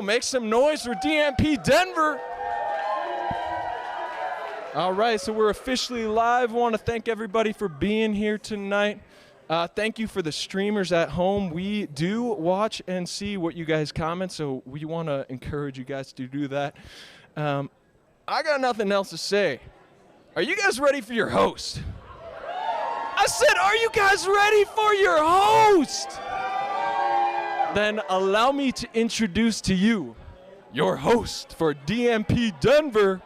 Make some noise for DMP Denver. All right, so we're officially live. I want to thank everybody for being here tonight. Thank you for the streamers at home. We do watch and see what you guys comment, so we want to encourage you guys to do that. I got nothing else to say. Are you guys ready for your host? I said, are you guys ready for your host? Then allow me to introduce to you your host for DMP Denver,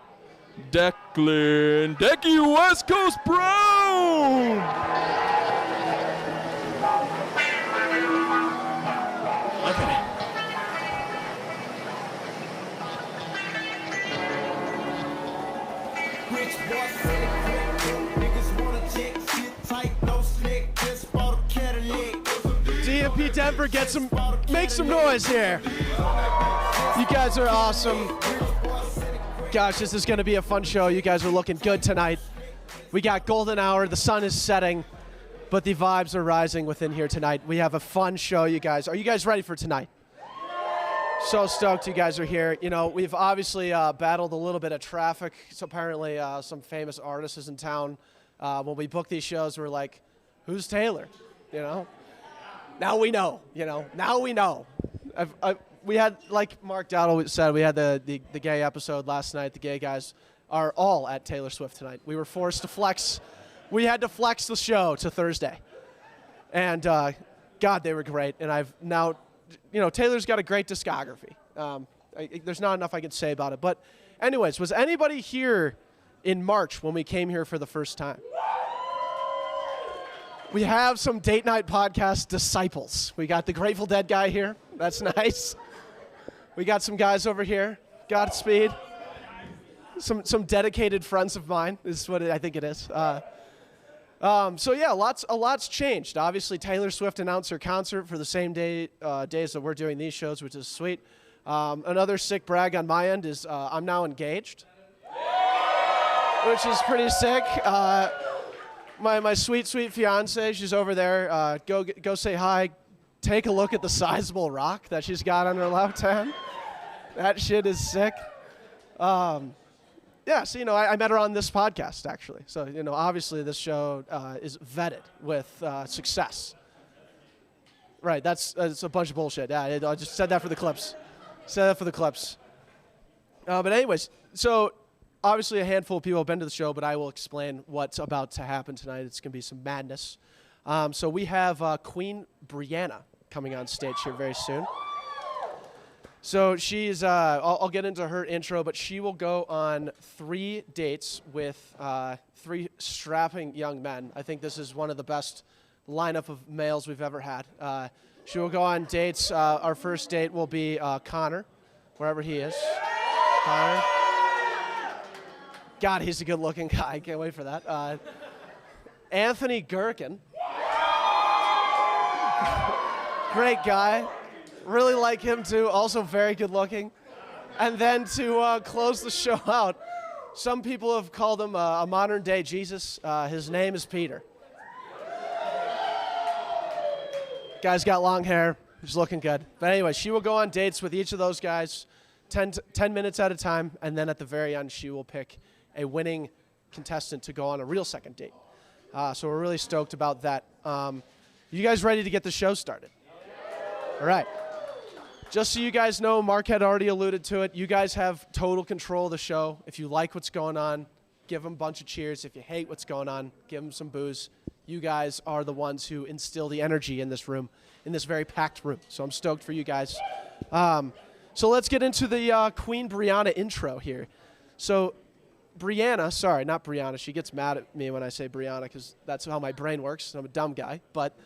Declan Decky West Coast Brown. Look at DMP Denver, make some noise here. You guys are awesome. Gosh, this is going to be a fun show. You guys are looking good tonight. We got golden hour. The sun is setting, but the vibes are rising within here tonight. We have a fun show, you guys. Are you guys ready for tonight? So stoked you guys are here. You know, we've obviously battled a little bit of traffic. So apparently some famous artist is in town. When we book these shows, we're like, who's Taylor? You know? Now we know, Now we know. We had, like Mark Dowdle said, we had the gay episode last night. The gay guys are all at Taylor Swift tonight. We were forced to flex. We had to flex the show to Thursday. And, God, they were great. And I've now, Taylor's got a great discography. There's not enough I can say about it. But anyways, was anybody here in March when we came here for the first time? We have some date night podcast disciples. We got the Grateful Dead guy here. That's nice. We got some guys over here. Godspeed. Some dedicated friends of mine is what I think it is. So yeah, a lot's changed. Obviously, Taylor Swift announced her concert for the same days that we're doing these shows, which is sweet. Another sick brag on my end is I'm now engaged, which is pretty sick. My sweet fiance, she's over there. Go say hi. Take a look at the sizable rock that she's got on her left hand. That shit is sick. Yeah, so, I met her on this podcast, actually. So, obviously this show is vetted with success. Right, that's a bunch of bullshit. Yeah, I just said that for the clips. But anyways, so obviously a handful of people have been to the show, but I will explain what's about to happen tonight. It's going to be some madness. So we have Kween Brianna coming on stage here very soon. So she's, I'll get into her intro, but she will go on 3 dates with 3 strapping young men. I think this is one of the best lineup of males we've ever had. She will go on dates. Our first date will be Connor, wherever he is. Connor. God, he's a good-looking guy. I can't wait for that. Anthony Gerken. Great guy. Really like him, too. Also very good-looking. And then to close the show out, some people have called him a modern-day Jesus. His name is Peter. Guy's got long hair. He's looking good. But anyway, she will go on dates with each of those guys 10 minutes at a time, and then at the very end, she will pick a winning contestant to go on a real second date. So we're really stoked about that. You guys ready to get the show started? All right. Just so you guys know, Mark had already alluded to it. You guys have total control of the show. If you like what's going on, give them a bunch of cheers. If you hate what's going on, give them some booze. You guys are the ones who instill the energy in this room, in this very packed room. So I'm stoked for you guys. So let's get into the Kween Brianna intro here. So Brianna, sorry, not Brianna. She gets mad at me when I say Brianna because that's how my brain works. I'm a dumb guy. But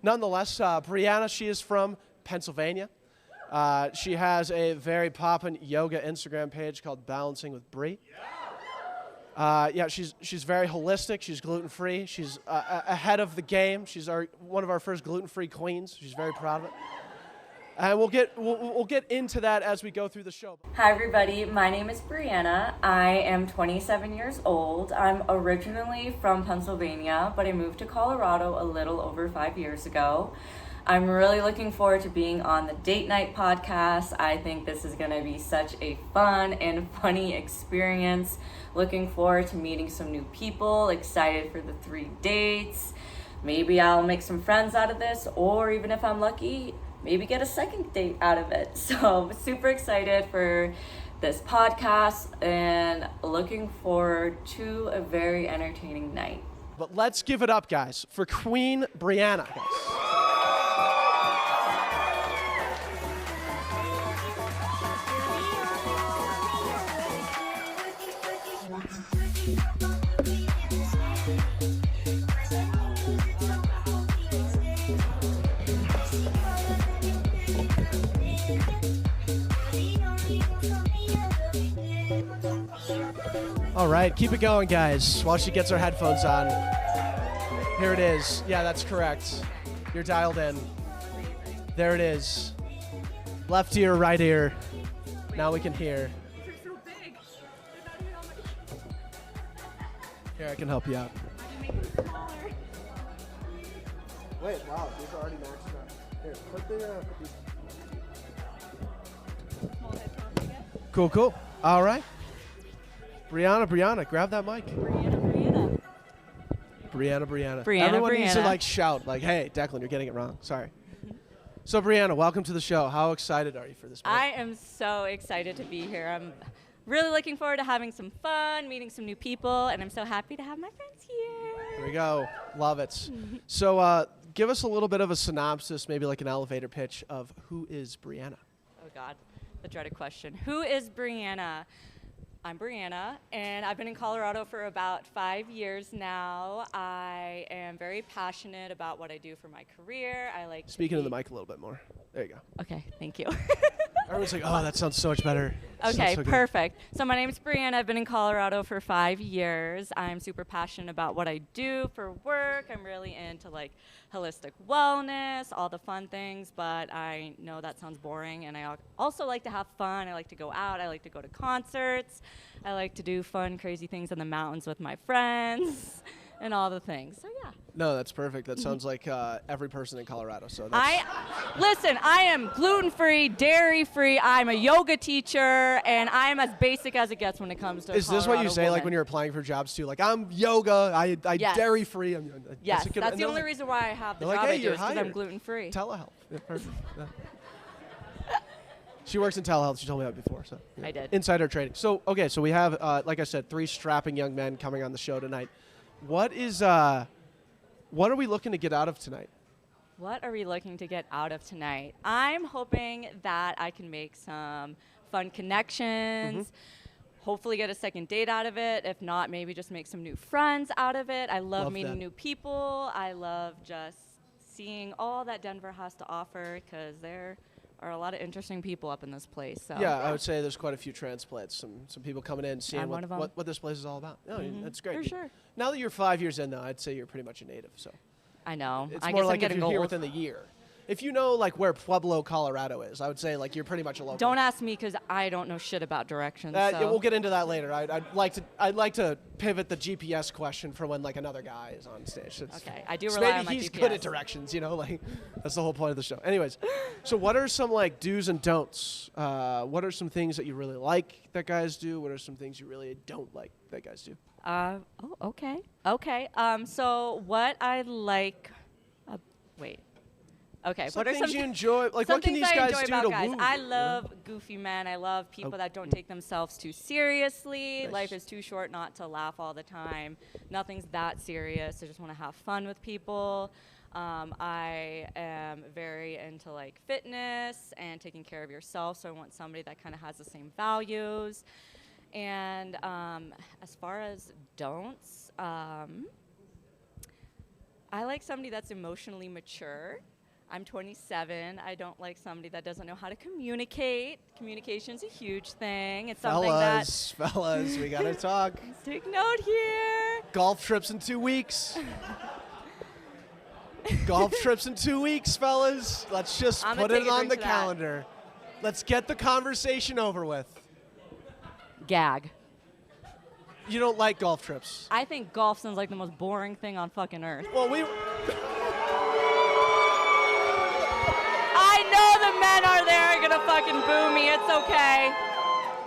nonetheless, Brianna, she is from Pennsylvania. She has a very poppin' yoga Instagram page called Balancing with Bri. Yeah, she's very holistic. She's gluten-free. She's ahead of the game. She's one of our first gluten-free queens. She's very proud of it. And we'll get into that as we go through the show. Hi everybody, my name is Brianna. I am 27 years old. I'm originally from Pennsylvania, but I moved to Colorado a little over 5 years ago. I'm really looking forward to being on the Date Night podcast. I think this is going to be such a fun and funny experience. Looking forward to meeting some new people, excited for the 3 dates. Maybe I'll make some friends out of this, or even if I'm lucky, maybe get a second date out of it. So super excited for this podcast and looking forward to a very entertaining night. But let's give it up, guys, for Kween Brianna. All right, keep it going, guys, while she gets her headphones on. Here it is. Yeah, that's correct. You're dialed in. There it is. Left ear, right ear. Now we can hear. They're so big. They're not even on my. Here, I can help you out. I can make them smaller. Wait, wow, these are already maxed out. Here, put the. Small headphones, I guess. Cool. All right. Brianna, grab that mic. Brianna. Brianna. Brianna, Everyone needs to Brianna. shout hey, Declan, you're getting it wrong. Sorry. So Brianna, welcome to the show. How excited are you for this? I am so excited to be here. I'm really looking forward to having some fun, meeting some new people, and I'm so happy to have my friends here. Here we go. Love it. So give us a little bit of a synopsis, maybe like an elevator pitch of who is Brianna. Oh God, the dreaded question. Who is Brianna? I'm Brianna, and I've been in Colorado for about 5 years now. I am very passionate about what I do for my career. I like Speaking to the mic a little bit more. There you go. Okay, thank you. Everyone's like, oh, that sounds so much better. Okay, Sounds so good. perfect. So my name is Brianna. I've been in Colorado for 5 years. I'm super passionate about what I do for work. I'm really into like holistic wellness, all the fun things, but I know that sounds boring, and I also like to have fun. I like to go out. I like to go to concerts. I like to do fun, crazy things in the mountains with my friends and all the things. So yeah. No, that's perfect. That sounds like every person in Colorado. So that's Listen, I am gluten-free, dairy-free. I'm a yoga teacher, and I am as basic as it gets when it comes to Is this what you Colorado say like woman. when you're applying for jobs too? Like, I'm yoga, I Yes. dairy free. Yes, that's the only reason why I have the they're like, job hey, I do you're is because I'm hired. gluten-free. Telehealth. Yeah, perfect. Yeah. She works in telehealth. She told me that before. So yeah. I did. Insider trading. So okay, so we have, like I said, 3 strapping young men coming on the show tonight. What are we looking to get out of tonight? What are we looking to get out of tonight? I'm hoping that I can make some fun connections, hopefully get a second date out of it. If not, maybe just make some new friends out of it. I love meeting that. new people. I love just seeing all that Denver has to offer because there are a lot of interesting people up in this place. So Yeah, I would say there's quite a few transplants. Some people coming in and seeing I'm one of 'em. what this place is all about. No, that's great. for sure. Now that you're 5 years in, though, I'd say you're pretty much a native. So I know. it's I more guess like I'm if getting you're here old. within the year. If you know like where Pueblo, Colorado is, I would say like you're pretty much a local. Don't ask me because I don't know shit about directions. Yeah, so. we'll get into that later. I'd like to pivot the GPS question for when like another guy is on stage. Okay, I do so rely maybe on my he's GPS. good at directions, like that's the whole point of the show. Anyways, so what are some like do's and don'ts? What are some things that you really like that guys do? What are some things you really don't like that guys do? Okay. So what I like. Wait. Okay. Some what are things some you enjoy? Like some what can things these I guys enjoy do about to guys? woo I you, love goofy men. I love people that don't take themselves too seriously. Nice. Life is too short not to laugh all the time. Nothing's that serious. I just want to have fun with people. I am very into like fitness and taking care of yourself. So I want somebody that kind of has the same values. And as far as don'ts, I like somebody that's emotionally mature. I'm 27. I don't like somebody that doesn't know how to communicate. Communication's a huge thing. It's something Fellas, we gotta talk. Let's take note here. Golf trips in 2 weeks. Golf trips in 2 weeks, fellas. Let's just I'm put gonna it take a on drink the to that. calendar. Let's get the conversation over with. Gag. You don't like golf trips. I think golf sounds like the most boring thing on fucking earth. Well, know the men are there are gonna fucking boo me. It's okay.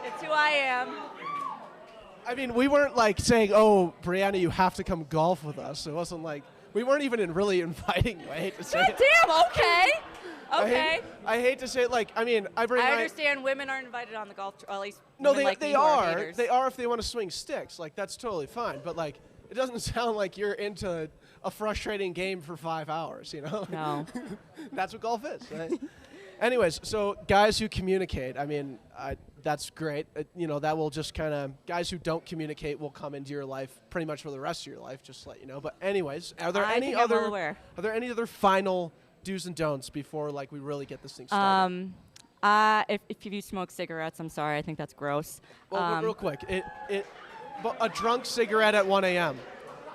It's who I am. I mean, we weren't like saying, "Oh, Brianna, you have to come golf with us." It wasn't like we weren't even really inviting you. I hate to say God it. damn. Okay. Okay. I hate to say it. Like, I mean, I understand women aren't invited on the golf tour. At least No, women like they me who are are. haters. They are if they want to swing sticks. Like, that's totally fine. But like, it doesn't sound like you're into a frustrating game for 5 hours. You know? No. That's what golf is. Right? Anyways, so guys who communicate. I mean, that's great. You know, that will just kind of guys who don't communicate will come into your life pretty much for the rest of your life. Just to let you know. But anyways, are there any other final do's and don'ts before like we really get this thing started? If you smoke cigarettes, I'm sorry. I think that's gross. Well, real quick, but a drunk cigarette at 1 a.m.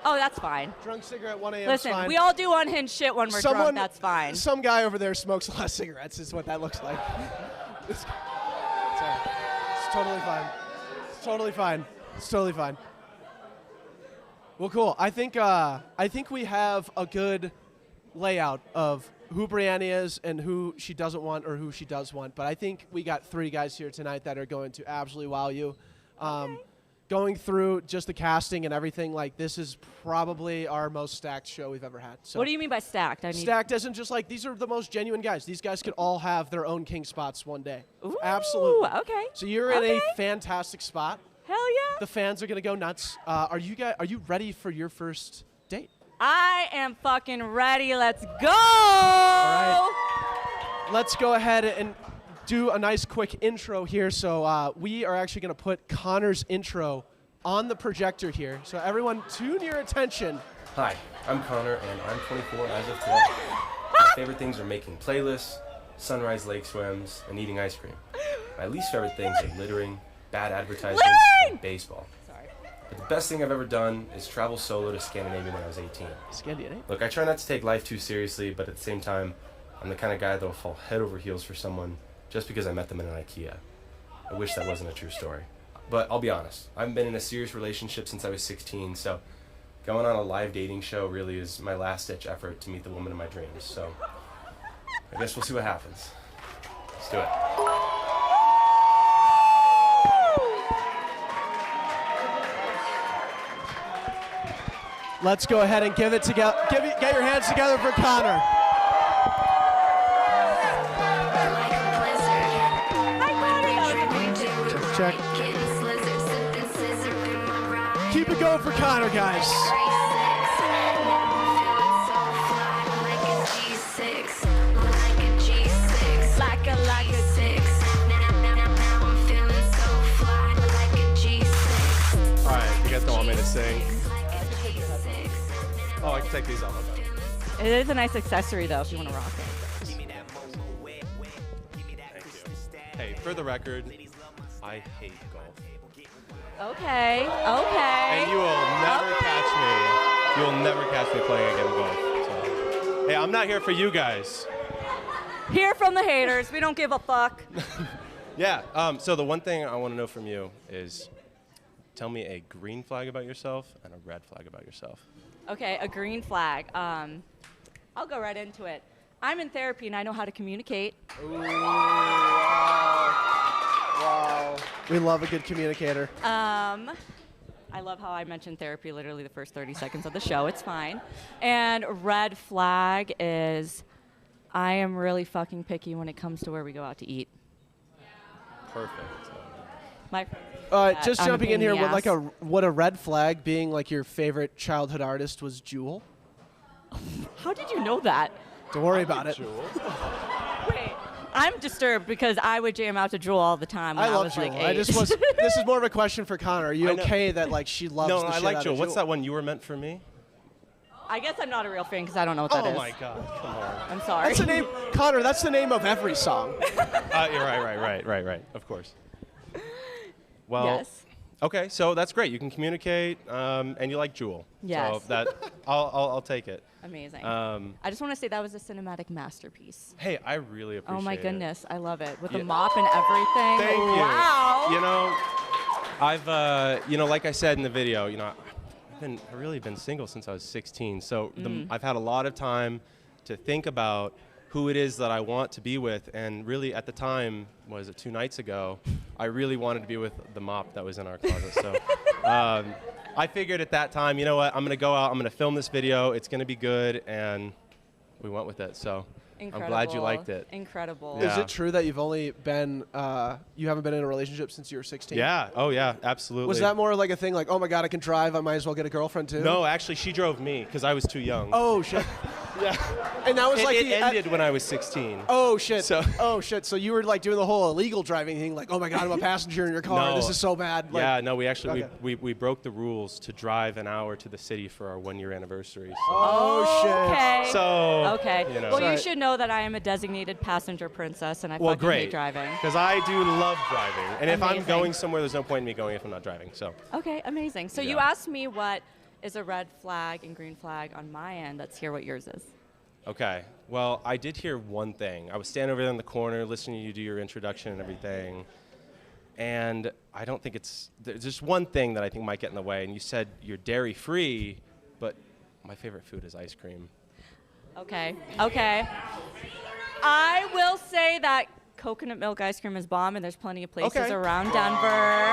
Oh, that's fine. Drunk cigarette at 1 a.m. Listen, fine. we all do unhinged shit when we're drunk. That's fine. Some guy over there smokes a lot of cigarettes. Is what that looks like. It's totally fine. It's totally fine. It's totally fine. Well, cool. I think we have a good layout of who Brianna is and who she doesn't want or who she does want. But I think we got 3 guys here tonight that are going to absolutely wow you. Going through just the casting and everything, like this is probably our most stacked show we've ever had. So what do you mean by stacked? stacked isn't just like these are the most genuine guys. These guys could all have their own king spots one day. Ooh, absolutely. Okay. So you're in a fantastic spot. Hell yeah. The fans are gonna go nuts. Are you ready for your first date? I am fucking ready. Let's go. All right. Let's go ahead and do a nice quick intro here. So we are actually going to put Connor's intro on the projector here. So everyone tune your attention. Hi, I'm Connor and I'm 24 as of today. My favorite things are making playlists, sunrise lake swims, and eating ice cream. My least favorite things are littering, bad advertisements, and baseball. Sorry. But the best thing I've ever done is travel solo to Scandinavia when I was 18. Scandinavia? Look, I try not to take life too seriously, but at the same time, I'm the kind of guy that'll fall head over heels for someone just because I met them in an IKEA. I wish that wasn't a true story. But I'll be honest, I haven't been in a serious relationship since I was 16, so going on a live dating show really is my last-ditch effort to meet the woman of my dreams. So I guess we'll see what happens. Let's do it. Let's go ahead and give it together. Get your hands together for Connor. Check. Keep it going for Connor, guys. Alright, you guys don't want me to sing? Oh, I can take these off. It is a nice accessory, though, if you want to rock it. Thank you. Hey, for the record, I hate golf. Okay. And you will never catch me. You will never catch me playing a game of golf. So. Hey, I'm not here for you guys. Hear from the haters. We don't give a fuck. Yeah, so the one thing I want to know from you is tell me a green flag about yourself and a red flag about yourself. Okay, a green flag. I'll go right into it. I'm in therapy and I know how to communicate. Ooh, wow. We love a good communicator. I love how I mentioned therapy literally the first 30 seconds of the show. It's fine. And red flag is I am really fucking picky when it comes to where we go out to eat. Perfect. My friend, just I'm a jumping pain in here the with like ass. what a red flag being like your favorite childhood artist was Jewel. How did you know that? Don't worry about it. Wait, I'm disturbed because I would jam out to Jewel all the time when I I love was Jewel. like 8. I just was. This is more of a question for Connor. Are you I know. okay that like she loves No, the I shit like out Jewel. of What's that one? You Were Meant for Me? I guess I'm not a real fan because I don't know what that is. Oh my God! Come on. I'm sorry. That's the name, Connor. That's the name of every song. You're right. Of course. Well, Yes. okay, so that's great. You can communicate, and you like Jewel. Yes. So that I'll take it. Amazing. I I just want to say that was a cinematic masterpiece. Hey, I really appreciate it. Oh my goodness, I love it with the Yeah. mop and everything. Thank you. Wow. You know, I've like I said in the video, I've really been single since I was 16. So I've had a lot of time to think about who it is that I want to be with. And really, at the time, was it 2 nights ago, I really wanted to be with the mop that was in our closet. So I figured at that time, you know what, I'm going to go out, I'm going to film this video, it's going to be good, and we went with it. So Incredible. I'm glad you liked it. Incredible. Yeah. Is it true that you've only been, you haven't been in a relationship since you were 16? Yeah, oh yeah, absolutely. Was that more like a thing like, oh my God, I can drive, I might as well get a girlfriend too? No, actually, she drove me because I was too young. Oh, shit. Yeah. And that was like it the ended when I was 16. Oh shit! So- oh shit! So you were like doing the whole illegal driving thing, like, oh my God, I'm a passenger in your car. No. This is so bad. Like, Yeah, no, we actually Okay. we broke the rules to drive an hour to the city for our 1-year anniversary. So, Oh shit! Okay. so Okay. you know. Well, you Sorry. should know that I am a designated passenger princess, and I Well, fucking hate great. driving. Because I do love driving, and if I'm Amazing. going somewhere, there's no point in me going if I'm not driving. So Okay, amazing. So you Yeah. asked me what is a red flag and green flag on my end. Let's hear what yours is. okay, well, I did hear one thing. I was standing over there in the corner listening to you do your introduction and everything, and I don't think there's just one thing that I think might get in the way. And you said you're dairy free, but my favorite food is ice cream. Okay. Okay. I will say that coconut milk ice cream is bomb, and there's plenty of places Okay. around Denver.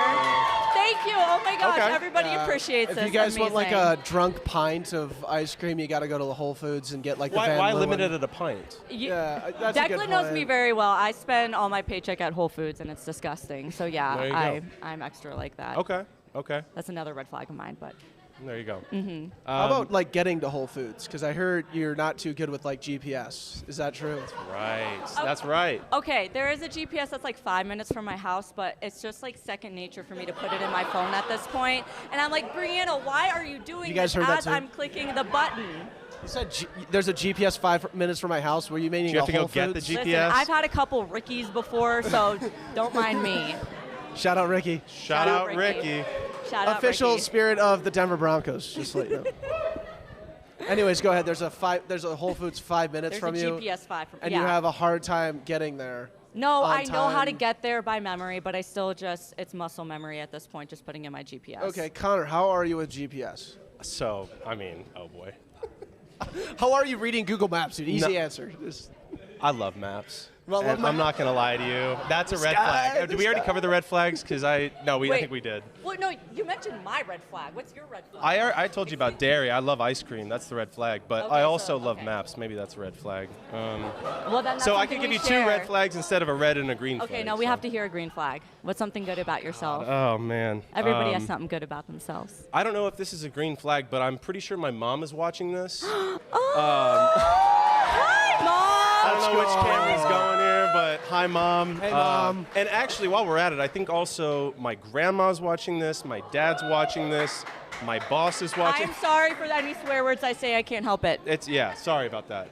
Thank you. Oh my gosh, Okay. everybody appreciates If this. you guys want like Amazing. a drunk pint of ice cream, you got to go to the Whole Foods and get like the Van Why Leeuwen. limit it at a pint? Yeah, that's a good Declan knows point. me very well. I spend all my paycheck at Whole Foods, and it's disgusting. So There you yeah, go. I'm extra like that. Okay, That's another red flag of mine, but there you go. How about like getting to Whole Foods? Because I heard you're not too good with like GPS. Is that true? Right, that's right. okay, there is a GPS that's like 5 minutes from my house, but it's just like second nature for me to put it in my phone at this point. And I'm like, Brianna, why are you doing You guys this heard that as too? I'm clicking the button? You said there's a GPS 5 minutes from my house. Were you meaning Do you have a to go Whole get the Foods? GPS? Listen, I've had a couple Rickies before, so don't mind me. Shout out Ricky. Shout out Ricky. Shout out Official Ricky. spirit of the Denver Broncos. Just to let you know. Anyways, go ahead. There's a Whole Foods 5 minutes There's from a you, GPS 5 from and yeah. you have a hard time getting there. No, on I know how to time. get there by memory, but I still it's muscle memory at this point, just putting in my GPS. Okay, Connor, how are you with GPS? So, I mean, oh boy. How are you reading Google Maps, dude? Easy No. answer. Just- I love maps. Well, I love And I'm not going to lie to you. That's a red guy, flag. Did we this already guy. cover the red flags? Because I Wait. think we did. Well, no, you mentioned my red flag. What's your red flag? I told you about dairy. I love ice cream. That's the red flag. But Okay, I so- also love okay. maps. Maybe that's a red flag. Well, then that's So I something could give we you share. 2 red flags instead of a red and a green flag. Okay, now we have to hear a green flag. What's something good about yourself? Oh, man. Everybody has something good about themselves. I don't know if this is a green flag, but I'm pretty sure my mom is watching this. Hi, Mom! I don't know which camera's going here, but hi, Mom. Hey, Mom. And actually, while we're at it, I think also my grandma's watching this, my dad's watching this, my boss is watching. I'm sorry for any swear words I say. I can't help it. Sorry about that.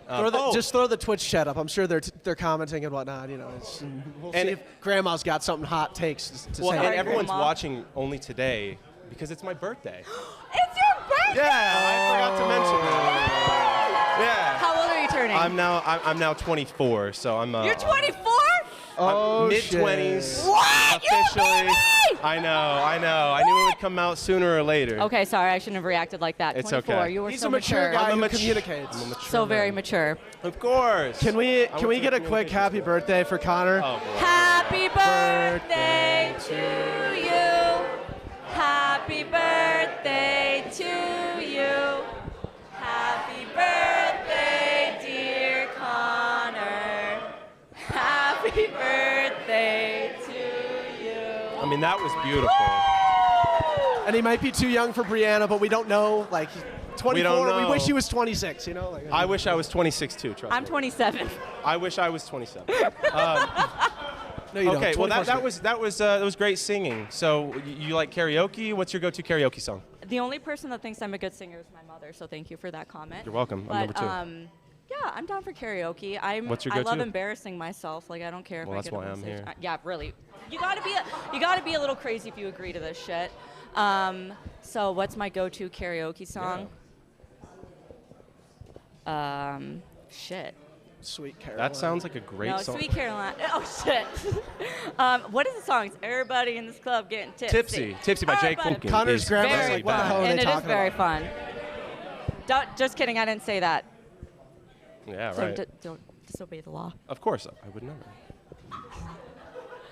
Just throw the Twitch chat up. I'm sure they're commenting and whatnot. You know, we'll And see if Grandma's got something hot takes to well, say. and Sorry, everyone's Grandma. watching only today because it's my birthday. It's your birthday! Yeah, I forgot to mention that. Yeah. How old are you turning? I'm now 24, so I'm. You're 24? Oh, mid shit. 20s. What? You're a Officially. baby! I know. I knew it would come out sooner or later. Okay, sorry, I shouldn't have reacted like that. It's 24, okay. you were He's so a mature guy I'm a who mat- communicates. I'm a mature So very man. mature. Of course. Can we I went get through a quick communications happy school. birthday for Connor? Oh, boy. Happy birthday to you. Happy birthday to you. Happy birthday, dear Connor. Happy birthday to you. I mean, that was beautiful. And he might be too young for Brianna, but we don't know. Like 24. We don't know. wish he was 26. You know. Like, I wish I was 26 too. Trust I'm me. 27. I wish I was 27. no, you Okay, don't. well 24 's that was great singing. So you like karaoke? What's your go-to karaoke song? The only person that thinks I'm a good singer is my mother, so thank you for that comment. You're welcome. But, I'm number 2. yeah, I'm down for karaoke. What's your I love go-to? embarrassing myself. Like I don't care Well, if I that's get why on I'm stage. here. Yeah, really. You gotta be a little crazy if you agree to this shit. So what's my go-to karaoke song? Shit. Sweet Caroline. That sounds like a great No, song. Sweet Caroline. Oh shit. What is the song? It's everybody in this club getting tipsy. Tipsy by Jake Everybody- Pumpkin. Connor's is grandma's Very like, what the fun. hell are And they it is talking very about? fun. Just kidding. I didn't say that. Yeah, So right. don't disobey the law. Of course, I would never.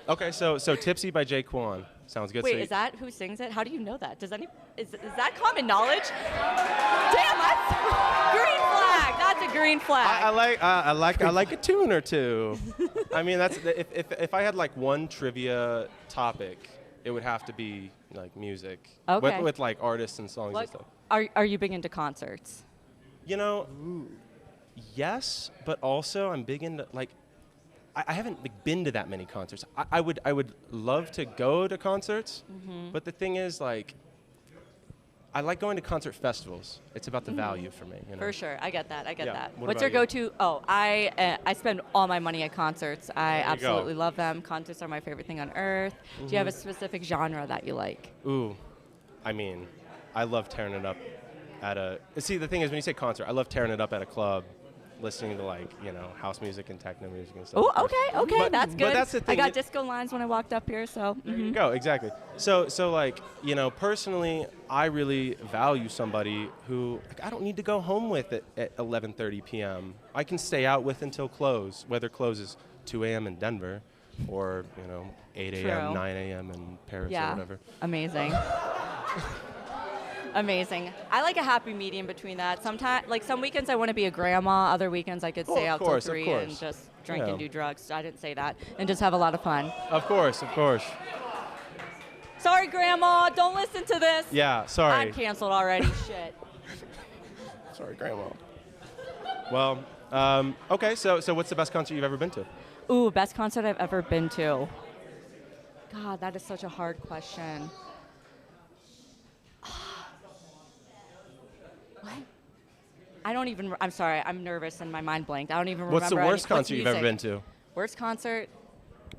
Okay, so Tipsy by Jay Kwon. Sounds good. Wait, So is that who sings it? How do you know that? Is that common knowledge? Damn, that's green flag. That's a green flag. I like a tune or two. I mean, that's if I had like one trivia topic, it would have to be like music. Okay. With like artists and songs and stuff. Are you big into concerts? You know, yes, but also I'm big into like. I haven't like, been to that many concerts. I would love to go to concerts, but the thing is, like, I like going to concert festivals. It's about the value for me. You know? For sure, I get that. Yeah. That. What What's your about you? go-to? Oh, I spend all my money at concerts. I you go. absolutely love them. Concerts are my favorite thing on earth. Do you have a specific genre that you like? Ooh, I mean, I love tearing it up at a. See, the thing is, when you say concert, I love tearing it up at a club. Listening to like house music and techno music and stuff. Oh, okay, But- that's good. But that's the thing. I got disco lines when I walked up here, so. There you go, exactly. So like personally, I really value somebody who like, I don't need to go home with at 11:30 p.m. I can stay out with until close, whether close is 2 a.m. in Denver, or 8 a.m., True. 9 a.m. in Paris Yeah. or whatever. Amazing. Amazing. I like a happy medium between that. Sometimes, like some weekends, I want to be a grandma. Other weekends, I could stay out till 3 and just drink and do drugs. I didn't say that. And just have a lot of fun. Of course. Sorry, Grandma. Don't listen to this. Yeah, sorry. I'm canceled already. Shit. Sorry, Grandma. Well, okay. So what's the best concert you've ever been to? Ooh, best concert I've ever been to. God, that is such a hard question. What? I'm sorry, I'm nervous and my mind blanked. I don't even remember. What's the worst what's concert you've ever been music? to? Worst concert?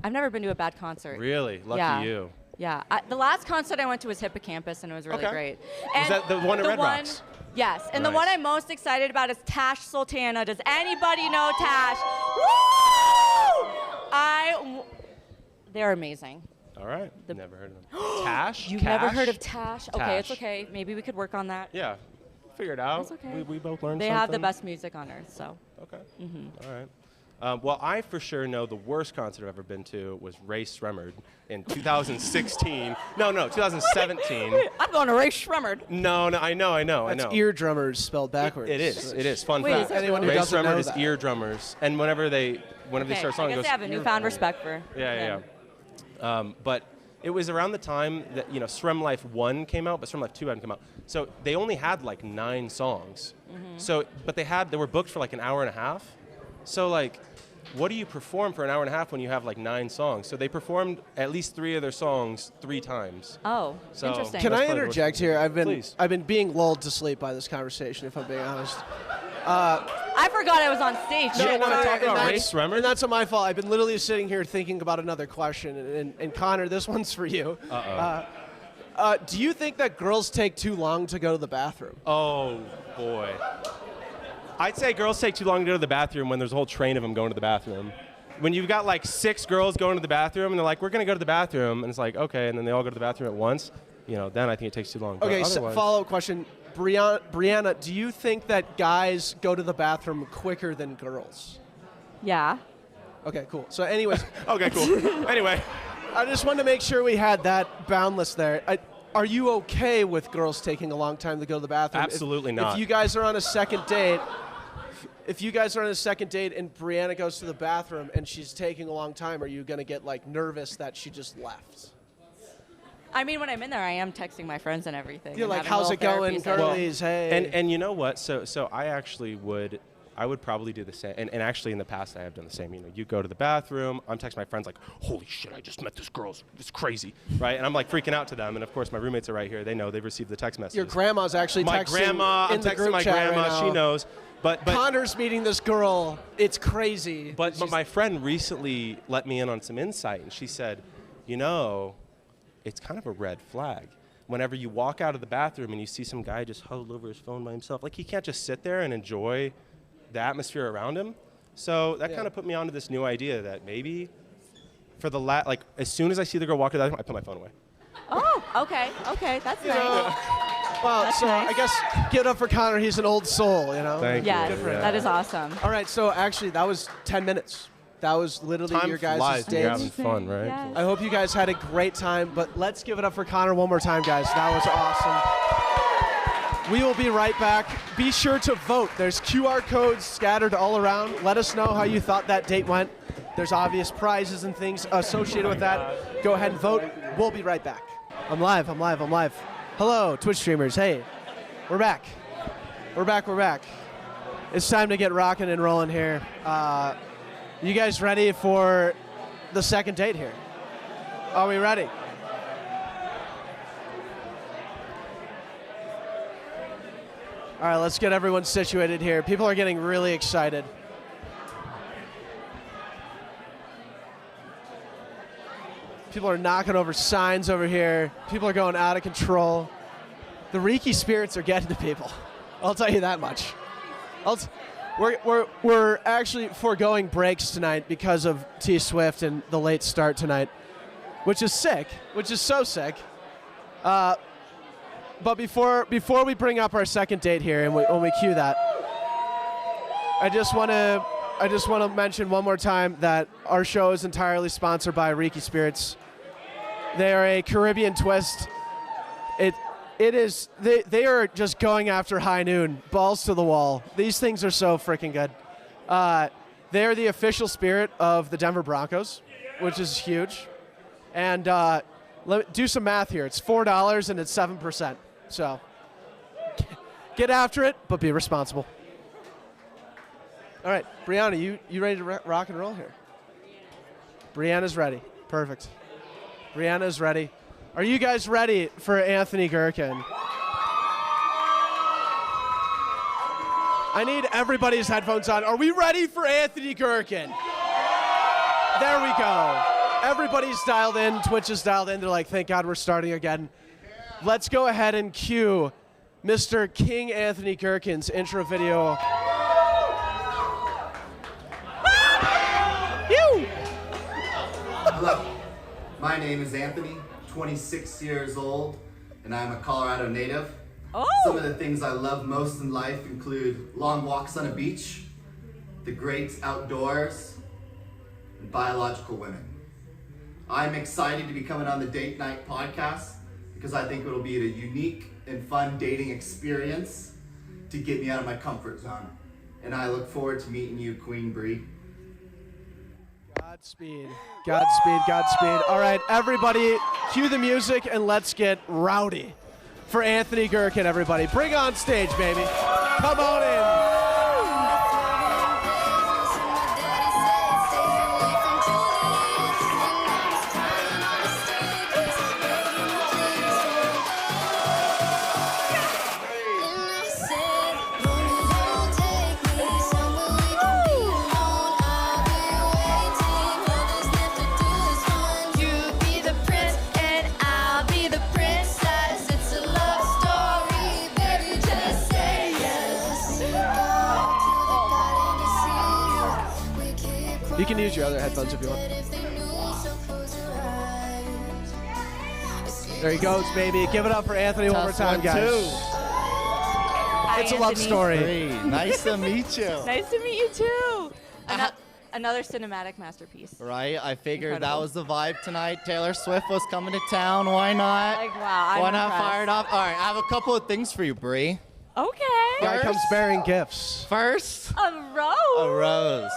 I've never been to a bad concert. Really? Lucky Yeah. you. Yeah. The last concert I went to was Hippocampus, and it was really Okay. great. Was And that the one at Red Rocks? Yes. And the Nice. one I'm most excited about is Tash Sultana. Does anybody know Tash? Woo! They're amazing. All right. Never heard of them. Tash? You've Cash? never heard of Tash? Okay, it's Tash. okay. Maybe we could work on that. Yeah. Figure it out. That's okay. We both learned They something. have the best music on earth, so. Okay. All right. Well, I for sure know the worst concert I've ever been to was Ray Sremmurd in 2016. No, 2017. I'm going to Ray Sremmurd. No, I know. That's eardrummers spelled backwards. It is. Fun Wait, fact. is that Anyone who Ray doesn't Sremmurd know is that. eardrummers, and whenever they Okay, start I song, it guess goes. I have a newfound respect for Yeah. But it was around the time that Srem Life 1 came out, but Srem Life 2 hadn't come out. So they only had like 9 songs. So, but they were booked for like an hour and a half. So like, what do you perform for an hour and a half when you have like 9 songs? So they performed at least 3 of their songs 3 times. Oh, So- interesting. Can That's I probably the interject worst. here? Please. I've been being lulled to sleep by this conversation, if I'm being honest. I forgot I was on stage. You don't wanna talk and about Ray that's- Sremmurd? And that's not my fault. I've been literally sitting here thinking about another question. And Connor, this one's for you. Do you think that girls take too long to go to the bathroom? Oh boy. I'd say girls take too long to go to the bathroom when there's a whole train of them going to the bathroom. When you've got like 6 girls going to the bathroom and they're like, we're going to go to the bathroom, and it's like, okay, and then they all go to the bathroom at once, then I think it takes too long. But Okay, so otherwise- follow-up question. Brianna, do you think that guys go to the bathroom quicker than girls? Yeah. Okay, cool. So anyways, Okay, cool. Anyway. I just wanted to make sure we had that boundless there. Are you okay with girls taking a long time to go to the bathroom? Absolutely not. If you guys are on a second date, and Brianna goes to the bathroom and she's taking a long time, are you going to get like nervous that she just left? I mean, when I'm in there, I am texting my friends and everything. You're and like, having a how's it little going, therapy girlies? Hey. And you know what? So I actually would probably do the same. And actually in the past I have done the same. You go to the bathroom, I'm texting my friends like, holy shit, I just met this girl. It's crazy, right? And I'm like freaking out to them. And of course my roommates are right here. They know, they've received the text message. Your grandma's actually my texting grandma, in I'm the texting group my chat grandma, right now. she knows. But Connor's meeting this girl. It's crazy. But my friend recently let me in on some insight, and she said, it's kind of a red flag. Whenever you walk out of the bathroom and you see some guy just huddled over his phone by himself, like he can't just sit there and enjoy the atmosphere around him. So that kind of put me onto this new idea that maybe for as soon as I see the girl walk out of the bathroom, I put my phone away. Oh, okay, that's nice. Well, That's so nice. I guess give it up for Connor. He's an old soul, you know? Thank Yes, you. Yeah. that is awesome. All right, so actually that was 10 minutes. That was literally Time your guys' flies when you're dates. having fun, right? Yes. I hope you guys had a great time, but let's give it up for Connor one more time, guys. That was awesome. We will be right back. Be sure to vote. There's QR codes scattered all around. Let us know how you thought that date went. There's obvious prizes and things associated with that. Go ahead and vote. We'll be right back. I'm live. Hello, Twitch streamers. Hey, we're back. We're back. It's time to get rocking and rolling here. You guys ready for the second date here? Are we ready? All right, let's get everyone situated here. People are getting really excited. People are knocking over signs over here. People are going out of control. The Reiki spirits are getting to people. I'll tell you that much. We're actually foregoing breaks tonight because of T Swift and the late start tonight, which is sick, which is so sick. But before we bring up our second date here and when we cue that, I just want to mention one more time that our show is entirely sponsored by Reiki Spirits. They are a Caribbean twist. They are just going after high noon, balls to the wall. These things are so freaking good. They are the official spirit of the Denver Broncos, which is huge. And do some math here. It's $4 and it's 7%. So get after it, but be responsible. All right, Brianna, you ready to rock and roll here? Brianna's ready. Perfect. Brianna's ready. Are you guys ready for Anthony Gerken? I need everybody's headphones on. Are we ready for Anthony Gerken? There we go. Everybody's dialed in. Twitch is dialed in. They're like, thank God we're starting again. Let's go ahead and cue Mr. King Anthony Gerken's intro video. Hello, my name is Anthony, 26 years old, and I'm a Colorado native. Oh. Some of the things I love most in life include long walks on a beach, the great outdoors, and biological women. I'm excited to be coming on the Date Night podcast because I think it'll be a unique and fun dating experience to get me out of my comfort zone. And I look forward to meeting you, Kween Bree. Godspeed. All right, everybody, cue the music and let's get rowdy for Anthony Gerken, everybody. Bring on stage, baby. Come on in. You can use your other headphones if you want. There he goes, baby. Give it up for Anthony one more time, guys. It's a love story. Hey, nice to meet you. Nice to meet you too. Another cinematic masterpiece. Right? I figured Incredible. that was the vibe tonight. Taylor Swift was coming to town. Why not? Like, wow, Why I'm not impressed. fire it up? All right, I have a couple of things for you, Bree. Okay. Guy First- comes bearing gifts. First, A rose. a rose.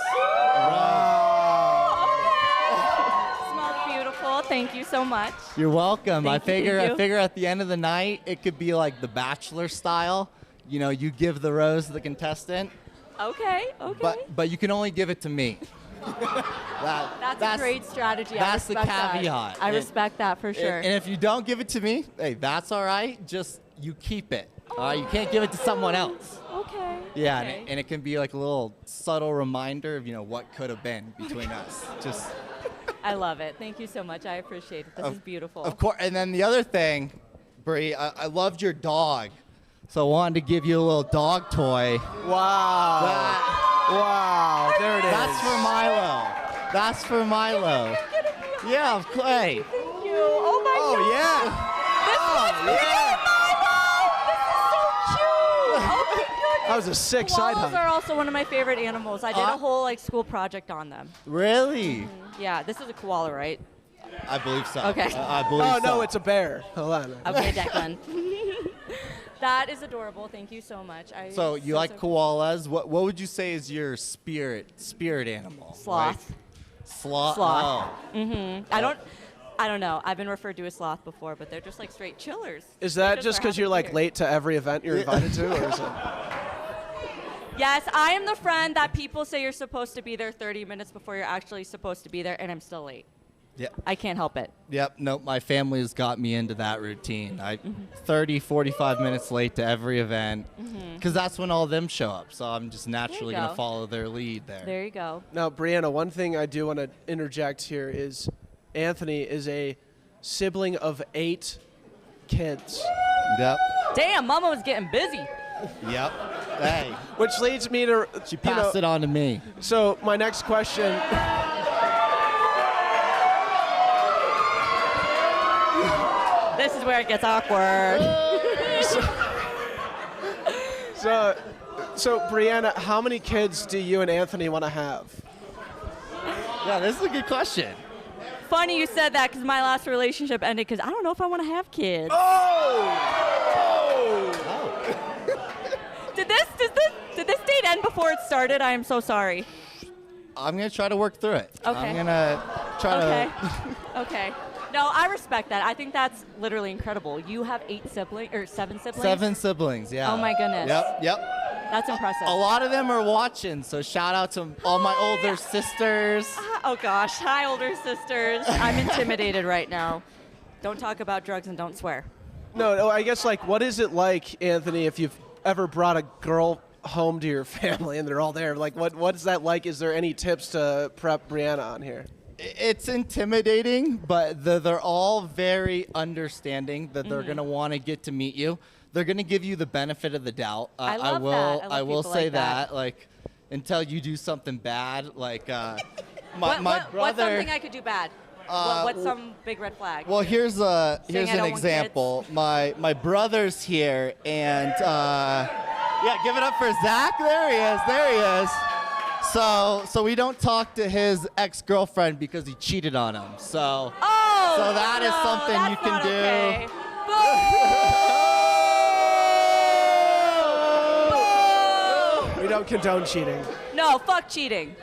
Smells beautiful. Thank you so much. You're welcome. Thank you, I thank you. figure at the end of the night, it could be like the Bachelor style. You know, you give the rose to the contestant, Okay. but you can only give it to me. That's a great strategy. That's I the respect caveat. That. I respect that for sure. And if you don't give it to me, hey, that's all right. Just you keep it. You can't give it to someone else. Okay. Yeah, Okay. and it can be like a little subtle reminder of what could have been between us. Just I love it. Thank you so much. I appreciate it. This is beautiful. of course. And then the other thing, Bree, I loved your dog, so I wanted to give you a little dog toy. Wow. Wow. There it is. That's for Milo. That's for Milo. Yeah, of course. Hey. Thank you. Oh my God. Oh, yeah. This is yeah. my love. This That was a sick side Koalas hug. are also one of my favorite animals. I did a whole like school project on them. Really? Yeah, this is a koala, right? I believe so. Okay. I believe Oh, so. no, it's a bear. Hold on. Okay, Declan. That is adorable. Thank you so much. So you like koalas? What would you say is your spirit animal? Sloth. Like, sloth. Sloth. Oh. I don't know. I've been referred to as sloth before, but they're just like straight chillers. Is They that just are because you're having like beer. late to every event you're invited to? Or is it? Yes, I am the friend that people say you're supposed to be there 30 minutes before you're actually supposed to be there, and I'm still late. Yep. I can't help it. Yep. Nope. My family has got me into that routine. 30, 45 minutes late to every event because that's when all of them show up. So I'm just naturally going go. to follow their lead there. There you go. Now, Brianna, one thing I do want to interject here is Anthony is a sibling of 8 kids, Yep. Damn, Mama was getting busy. Yep. Hey, which leads me to she passed it on to me. So my next question. This is where it gets awkward. So Brianna, how many kids do you and Anthony want to have? Yeah, this is a good question. Funny you said that because my last relationship ended because I don't know if I want to have kids. Did this date end before it started? I am so sorry. I'm going to try to work through it. Okay. I'm going to try Okay. to... Okay. No, I respect that. I think that's literally incredible. You have 8 siblings or 7 siblings? 7 siblings, yeah. Oh my goodness. Yep. That's impressive. A lot of them are watching, so shout out to all my older sisters. Oh gosh. Hi, older sisters. I'm intimidated right now. Don't talk about drugs and don't swear. No, I guess like what is it like, Anthony, if you've ever brought a girl home to your family and they're all there? Like what is that like? Is there any tips to prep Brianna on here? It's intimidating, but they're all very understanding that they're going to want to get to meet you. They're going to give you the benefit of the doubt. I love that. I love will people say like that. like until you do something bad, like my What's brother. something I could do bad? What's some big red flag? Well, here's Saying an I don't want example. My brother's here, and yeah, give it up for Zach. There he is. So we don't talk to his ex-girlfriend because he cheated on him. So that is something you can do. Okay. We don't condone cheating. No, fuck cheating.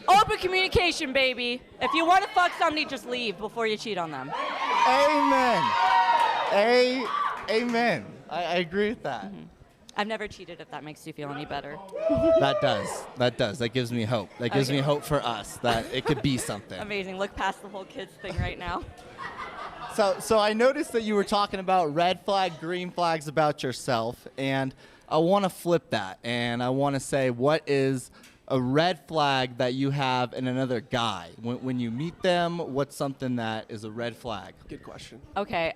Open communication, baby. If you want to fuck somebody, just leave before you cheat on them. Amen. Amen. I agree with that. I've never cheated, if that makes you feel any better. That does. That gives me hope. That gives me hope for us that it could be something. Amazing. Look past the whole kids thing right now. So I noticed that you were talking about red flag, green flags about yourself, and I want to flip that, and I want to say, what is a red flag that you have in another guy? When you meet them, what's something that is a red flag? Good question. Okay.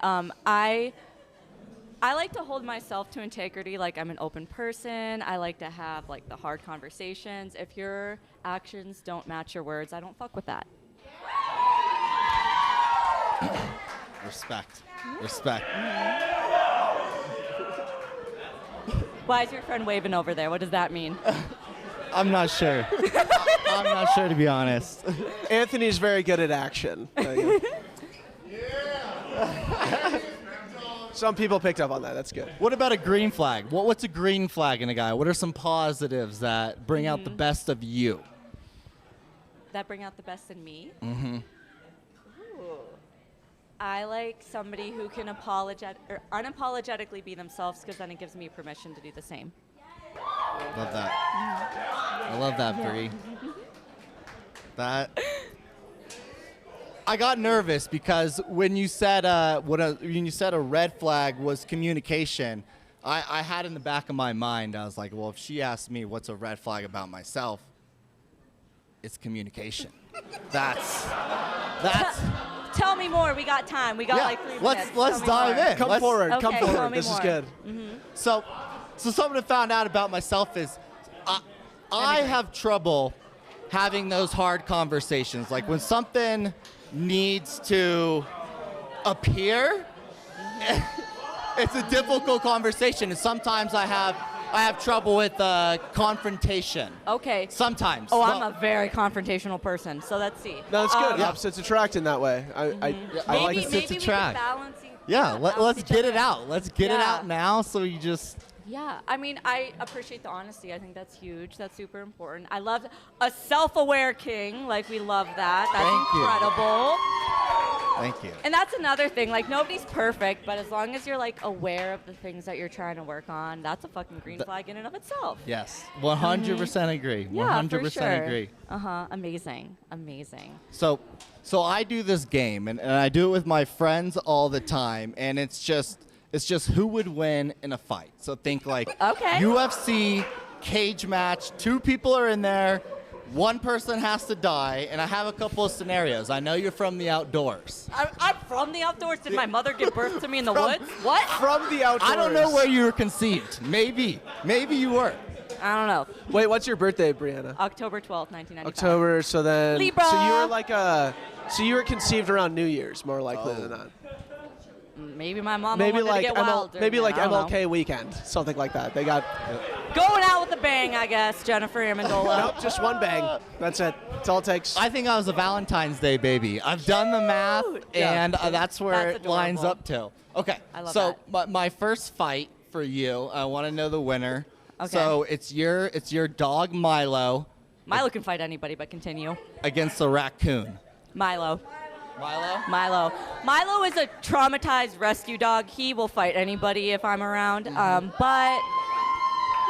I like to hold myself to integrity. Like, I'm an open person. I like to have like the hard conversations. If your actions don't match your words, I don't fuck with that. Respect. Why is your friend waving over there? What does that mean? I'm not sure. I'm not sure, to be honest. Anthony's very good at action. Some people picked up on that. That's good. What about a green flag? What's a green flag in a guy? What are some positives that bring out the best of you? That bring out the best in me? Mm-hmm. Ooh. I like somebody who can unapologetically be themselves, because then it gives me permission to do the same. Love that. I love that, Bree. That. I got nervous because when you said a red flag was communication, I had in the back of my mind, I was like, well, if she asked me what's a red flag about myself, it's communication. That's. Tell me more. We got time. We got like 3 minutes. Let's dive in. Come forward. Okay, Come tell forward. me This is more. good. So something I found out about myself is I have trouble having those hard conversations. Like when something needs to appear, it's a difficult conversation. And sometimes I have I have trouble with confrontation. Okay. Sometimes. Oh, Well, I'm a very confrontational person, so let's see. No, that's good. Yeah. Opposites attract in that way. I like Maybe opposites we could attract. balance Yeah, balance let's each get other it out. Let's get it Yeah. out now so you just... Yeah, I mean, I appreciate the honesty. I think that's huge. That's super important. I love a self-aware king. Like, we love that. That's Thank you. incredible. Thank you. And that's another thing. Like, nobody's perfect, but as long as you're, like, aware of the things that you're trying to work on, that's a fucking green flag in and of itself. Yes, 100% agree. Yeah, 100% for sure. agree. Amazing. Amazing. So I do this game, and I do it with my friends all the time, and it's just who would win in a fight. So think like Okay. UFC cage match. 2 people are in there. 1 person has to die, and I have a couple of scenarios. I know you're from the outdoors. I'm from the outdoors. Did my mother give birth to me in the woods? What? from the outdoors. I don't know where you were conceived. Maybe you were. I don't know. Wait, what's your birthday, Brianna? October 12th, 1995. October. So then. Libra. So you were like So you were conceived around New Year's, more likely than not. Maybe my mom Maybe wanted like to get wild. maybe like I don't know. MLK weekend, something like that. They got Going out with a bang, I guess. Jennifer Amendola. nope, just one bang. That's it. That's all it takes. I think I was a Valentine's Day baby. I've done the math, Yeah. and that's where That's it lines adorable. up to. Okay, I love so that. my first fight for you, I want to know the winner. Okay. So it's your dog Milo Milo can fight anybody, but continue. against a raccoon. Milo. Milo? Milo is a traumatized rescue dog. He will fight anybody if I'm around. But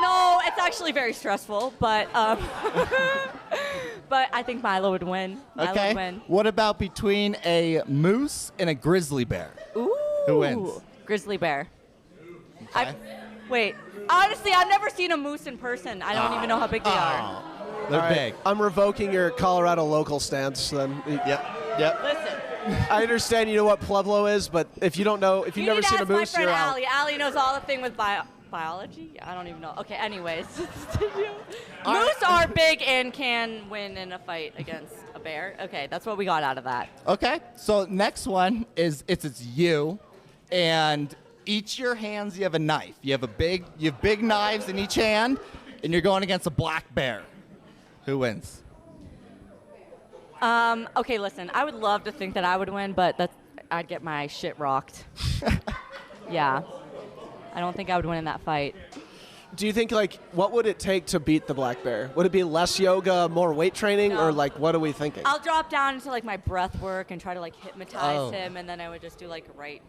no, it's actually very stressful. But but I think Milo would win. Milo Okay. would win. What about between a moose and a grizzly bear? Ooh. Who wins? Grizzly bear. Okay. Wait. Honestly, I've never seen a moose in person. I don't even know how big they are. They're All right, big. I'm revoking your Colorado local stance. Then. Yep. Listen. I understand you know what Pueblo is, but if you don't know, if you've never need to seen a ask my moose, friend you're out. Allie. Allie knows all the thing with biology. I don't even know. Okay, anyways. Moose are big and can win in a fight against a bear. Okay, that's what we got out of that. Okay. So next one is it's you, and each your hands you have a knife. You have big knives in each hand, and you're going against a black bear. Who wins? Okay, listen. I would love to think that I would win, but I'd get my shit rocked. Yeah. I don't think I would win in that fight. Do you think what would it take to beat the black bear? Would it be less yoga, more weight training, No. or what are we thinking? I'll drop down into my breath work and try to hypnotize Oh. him, and then I would just do a right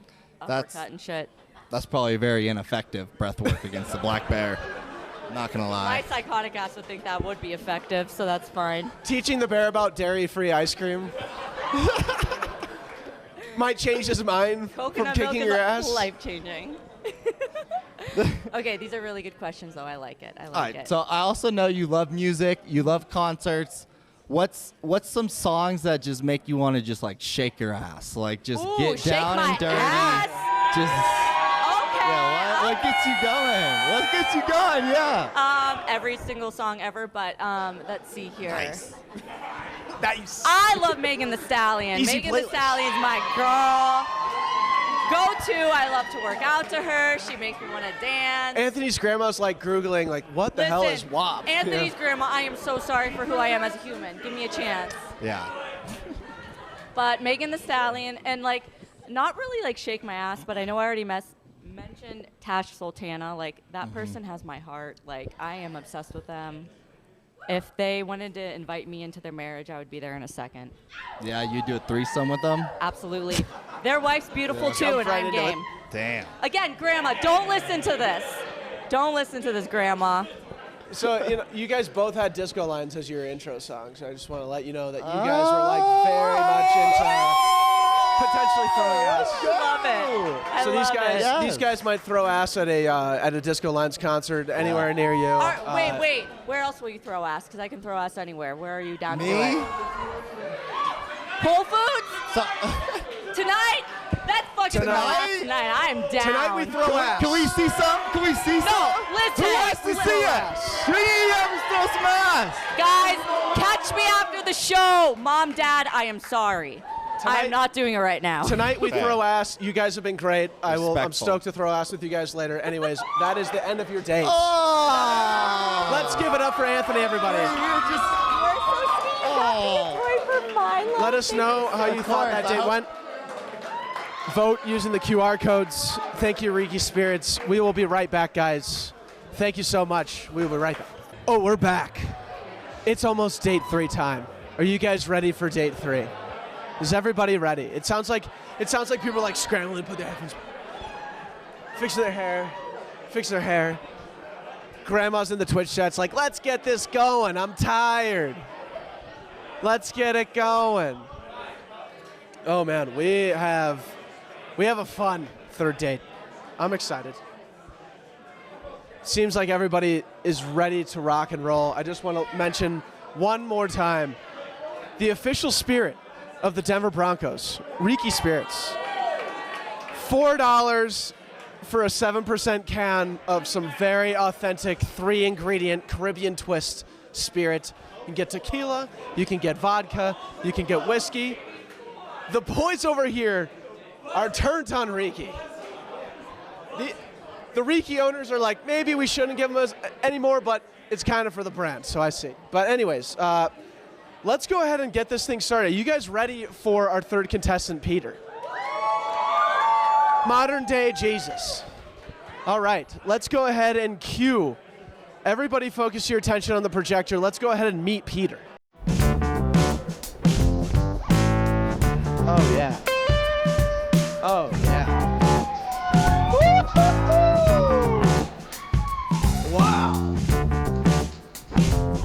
That's- uppercut and shit. That's probably very ineffective breath work against the black bear. Not gonna My lie. psychotic ass would think that would be effective, so that's fine. Teaching the bear about dairy-free ice cream might change his mind Coconut from milk kicking is your ass. life-changing. Okay, these are really good questions, though. I like it. I like All right. it. So I also know you love music. You love concerts. What's some songs that just make you want to just shake your ass, just Ooh, get shake down my and dirty? ass. Just Okay. yeah. What gets you going? What gets you going? Yeah. Every single song ever, but let's see here. Nice. I love Megan Thee Stallion. Easy Megan Thee playlist. Stallion's my girl. Go-to. I love to work out to her. She makes me want to dance. Anthony's grandma's Googling, what the hell is Listen, WAP? Anthony's grandma, I am so sorry for who I am as a human. Give me a chance. Yeah. But Megan Thee Stallion, and not really shake my ass, but I know I already mentioned Tash Sultana. That person has my heart. I am obsessed with them. If they wanted to invite me into their marriage, I would be there in a second. Yeah. You do a threesome with them? Absolutely. Their wife's beautiful too, Jump and right I'm into it. game. Damn. Again, Grandma, don't listen to this. Don't listen to this, Grandma. So you guys both had Disco Lines as your intro song, so I just want to let you know that you guys were very much into potentially throwing ass. Love it. I So love it. Yes. these guys might throw ass at a Disco Lines concert anywhere near you. All right, wait. Where else will you throw ass? Because I can throw ass anywhere. Where are you down to do Me? it? Whole Foods? So, Tonight? That's fucking Tonight? tonight. I am down. Tonight we throw ass. can we see some? Can we see some? No, listen. Who wants to see it? We need to throw some ass. Guys, catch me after the show. Mom, Dad, I am sorry. I'm not doing it right now. Tonight we throw ass. You guys have been great. I'm Respectful. stoked to throw ass with you guys later. Anyways, that is the end of your date. Oh! Let's give it up for Anthony, everybody. Let us know how you thought that date went. Vote using the QR codes. Thank you, Riki Spirits. We will be right back, guys. Thank you so much. We will be right back. Oh, we're back. It's almost date 3 time. Are you guys ready for date 3? Is everybody ready? It sounds like people are like scrambling to put their headphones, fixing their hair. Grandma's in the Twitch chat's like, let's get this going. I'm tired. Let's get it going. Oh man, we have a fun 3rd date. I'm excited. Seems like everybody is ready to rock and roll. I just want to mention one more time the official spirit of the Denver Broncos, Riki Spirits. $4 for a 7% can of some very authentic 3-ingredient Caribbean twist spirit. You can get tequila, you can get vodka, you can get whiskey. The boys over here are turned on Riki. The Riki owners are like, maybe we shouldn't give them any more, but it's kind of for the brand, so I see. But anyways, let's go ahead and get this thing started. Are you guys ready for our 3rd contestant, Peter? Modern day Jesus. All right, let's go ahead and cue. Everybody focus your attention on the projector. Let's go ahead and meet Peter. Oh, yeah. Oh, yeah. Wow.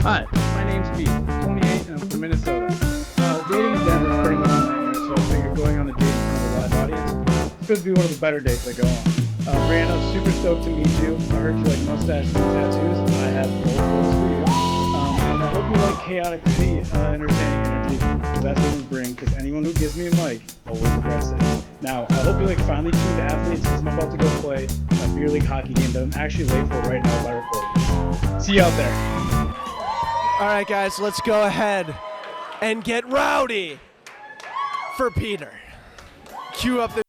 Hi, my name's Pete. I'm 28 and I'm from Minnesota. Dating in Denver is pretty much my name, so I figured going on a date in front of a live audience is supposed to be one of the better dates I go on. Brianna, super stoked to meet you. I heard you like mustaches and tattoos. I have both those for you. And I hope you like chaotic entertaining energy, because that's what we bring, because anyone who gives me a mic always regrets it. Now, I hope you like finely tuned athletes, because I'm about to go play a beer league hockey game that I'm actually late for right now by recording. See you out there. All right, guys, let's go ahead and get rowdy for Peter. Cue up the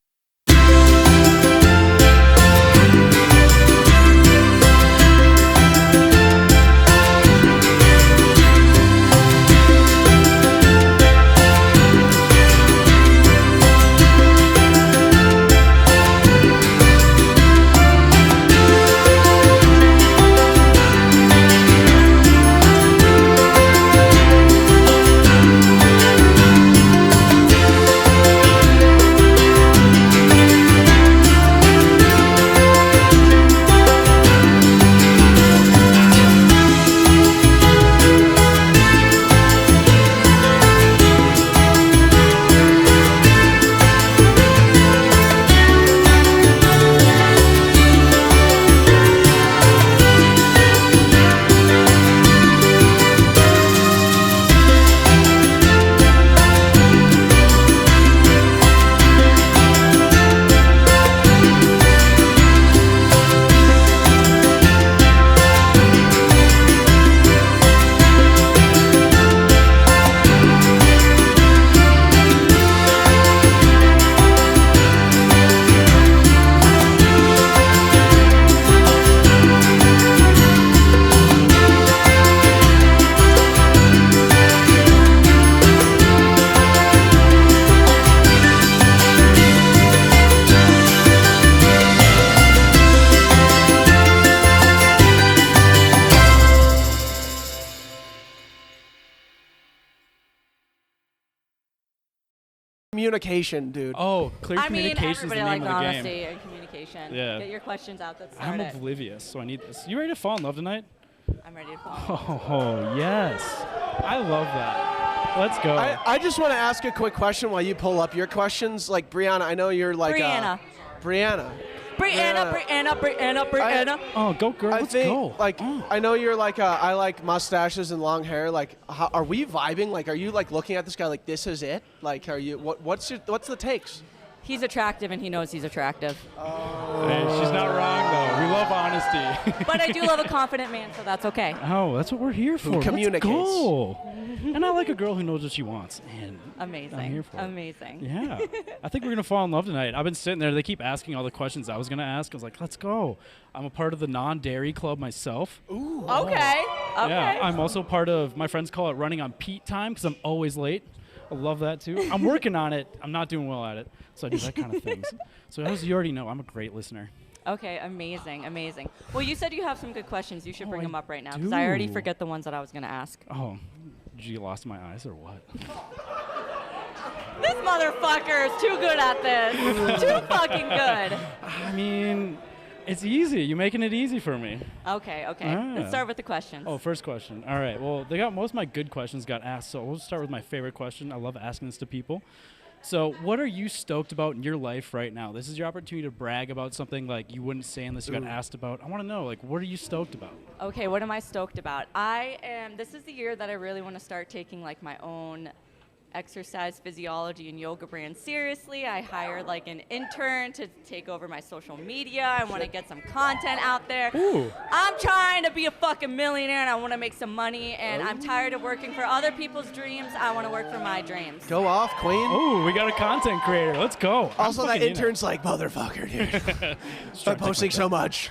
communication, dude. Oh, clear I mean, communication is the everybody name likes of the game. honesty and communication. Yeah. Get your questions out. Let's I'm start it. oblivious, so I need this. You ready to fall in love tonight? I'm ready to fall. Oh, yes. I love that. Let's go. I just want to ask a quick question while you pull up your questions. Like, Brianna, I know you're like... Brianna. Brianna. Brianna. Oh, go girl. I Let's think, go. like, I know you're like, I like mustaches and long hair. Like, are we vibing? Like, are you like looking at this guy like this is it? Like, are you? What's the takes? He's attractive and he knows he's attractive. Hey, she's not wrong though. We love honesty. But I do love a confident man, so that's okay. Oh, that's what we're here for. communicates. Let's go. And I like a girl who knows what she wants. And Amazing. I'm here for it. Amazing. Yeah. I think we're going to fall in love tonight. I've been sitting there. They keep asking all the questions I was going to ask. I was like, let's go. I'm a part of the non-dairy club myself. Ooh. Okay. Yeah. I'm also part of, my friends call it running on Pete time because I'm always late. I love that too. I'm working on it. I'm not doing well at it. So I do that kind of things. So as you already know, I'm a great listener. Okay, amazing, amazing. Well, you said you have some good questions. You should bring I them up right now because I already do. forget the ones that I was going to ask. Oh, you lost my eyes or what? This motherfucker is too good at this. Too fucking good. I mean, it's easy. You're making it easy for me. Okay. Ah. Let's start with the questions. Oh, first question. All right. Well, they got most of my good questions got asked, so we'll start with my favorite question. I love asking this to people. So, what are you stoked about in your life right now? This is your opportunity to brag about something like you wouldn't say unless you got asked about. I want to know, like, what are you stoked about? Okay, what am I stoked about? This is the year that I really want to start taking like my own exercise physiology and yoga brand seriously. I hired like an intern to take over my social media. I want to get some content out there. Ooh. I'm trying to be a fucking millionaire and I want to make some money and I'm tired of working for other people's dreams. I want to work for my dreams. Go off, Queen. Oh, we got a content creator. Let's go. Also, I'm that fucking in intern's like, motherfucker, dude. Start posting so much.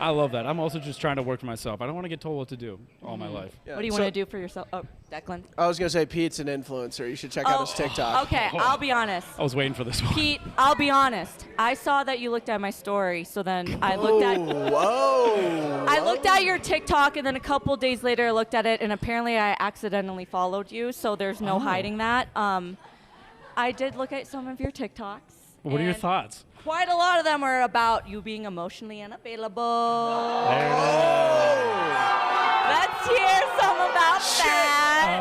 I love that. I'm also just trying to work for myself. I don't want to get told what to do all my life. Yeah. What do you want to do for yourself? Oh, Declan. I was going to say Pete's an influencer. You should check out his TikTok. Okay, I'll be honest. I was waiting for this one. Pete, I'll be honest. I saw that you looked at my story, so then I looked at I looked at your TikTok, and then a couple days later I looked at it, and apparently I accidentally followed you, so there's no hiding that. I did look at some of your TikToks. What are your and thoughts? Quite a lot of them are about you being emotionally unavailable. Let's hear some about that.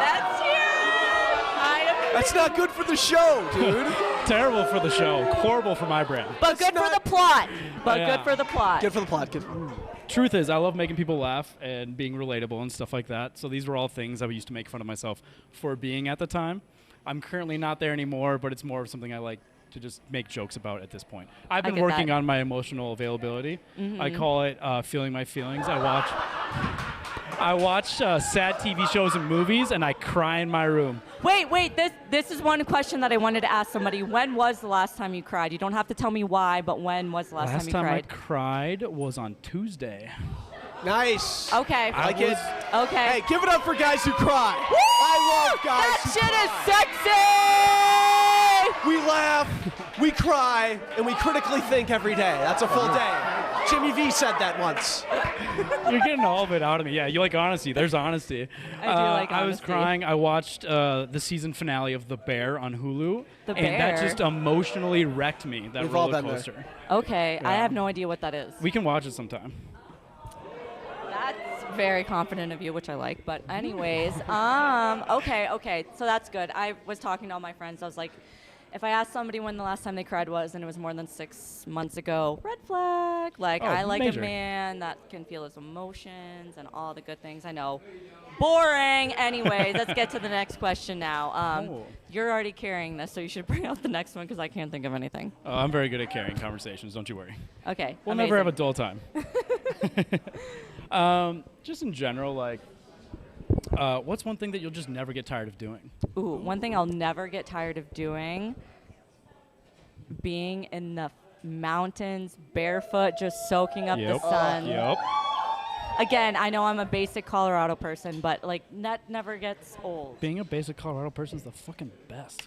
Let's hear. That's not good for the show, dude. Terrible for the show. Horrible for my brand. But good for the plot. Yeah. Good for the plot. Good for the plot. Good. Truth is, I love making people laugh and being relatable and stuff like that. So these were all things I used to make fun of myself for being at the time. I'm currently not there anymore, but it's more of something I like to just make jokes about at this point. I've been working on my emotional availability. Mm-hmm. I call it feeling my feelings. I watch sad TV shows and movies, and I cry in my room. Wait. This is one question that I wanted to ask somebody. When was the last time you cried? You don't have to tell me why, but when was the last time you cried? I cried was on Tuesday. Nice. Okay. I like it. Okay. Hey, give it up for guys who cry. Woo! I love guys That who shit cry. is sexy! We laugh, we cry, and we critically think every day. That's a full day. Jimmy V said that once. You're getting all of it out of me. Yeah, you like honesty. There's honesty. I do like I was honesty. crying. I watched the season finale of The Bear on Hulu. The and that Bear? just emotionally wrecked me, that We've all roller been there. coaster. Okay, I Yeah. have no idea what that is. We can watch it sometime. That's very confident of you, which I like. But anyways, okay. So that's good. I was talking to all my friends. I was like, if I asked somebody when the last time they cried was, and it was more than 6 months ago, red flag. Like, Oh, I like major. a man that can feel his emotions and all the good things. I know. Boring. Anyways, let's get to the next question now. You're already carrying this, so you should bring out the next one because I can't think of anything. I'm very good at carrying conversations. Don't you worry. Okay. We'll amazing. never have a dull time. Just in general, like, what's one thing that you'll just never get tired of doing? Ooh, one thing I'll never get tired of doing, being in the mountains barefoot, just soaking up the sun. Yep. Again, I know I'm a basic Colorado person, but like that never gets old. Being a basic Colorado person is the fucking best.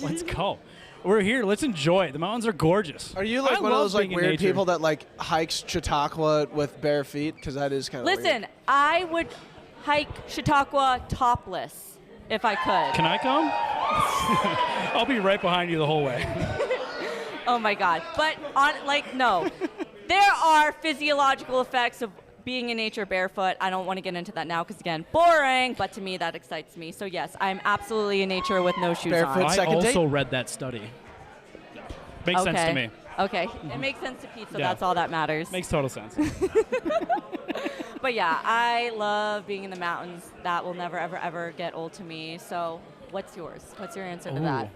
Let's go. We're here. Let's enjoy it. The mountains are gorgeous. Are you like I one of love those like being in weird nature. people that like hikes Chautauqua with bare feet? Because that is kind of Listen, I would hike Chautauqua topless if I could. Can I come? I'll be right behind you the whole way. Oh my God. But no. There are physiological effects of being in nature barefoot. I don't want to get into that now because, again, boring, but to me that excites me. So yes, I'm absolutely in nature with no shoes Barefoot. on. I Second also date? read that study. Makes sense to me. Okay. It makes sense to Pete, so Yeah. that's all that matters. Makes total sense. But yeah, I love being in the mountains. That will never, ever, ever get old to me. So what's yours? What's your answer to that?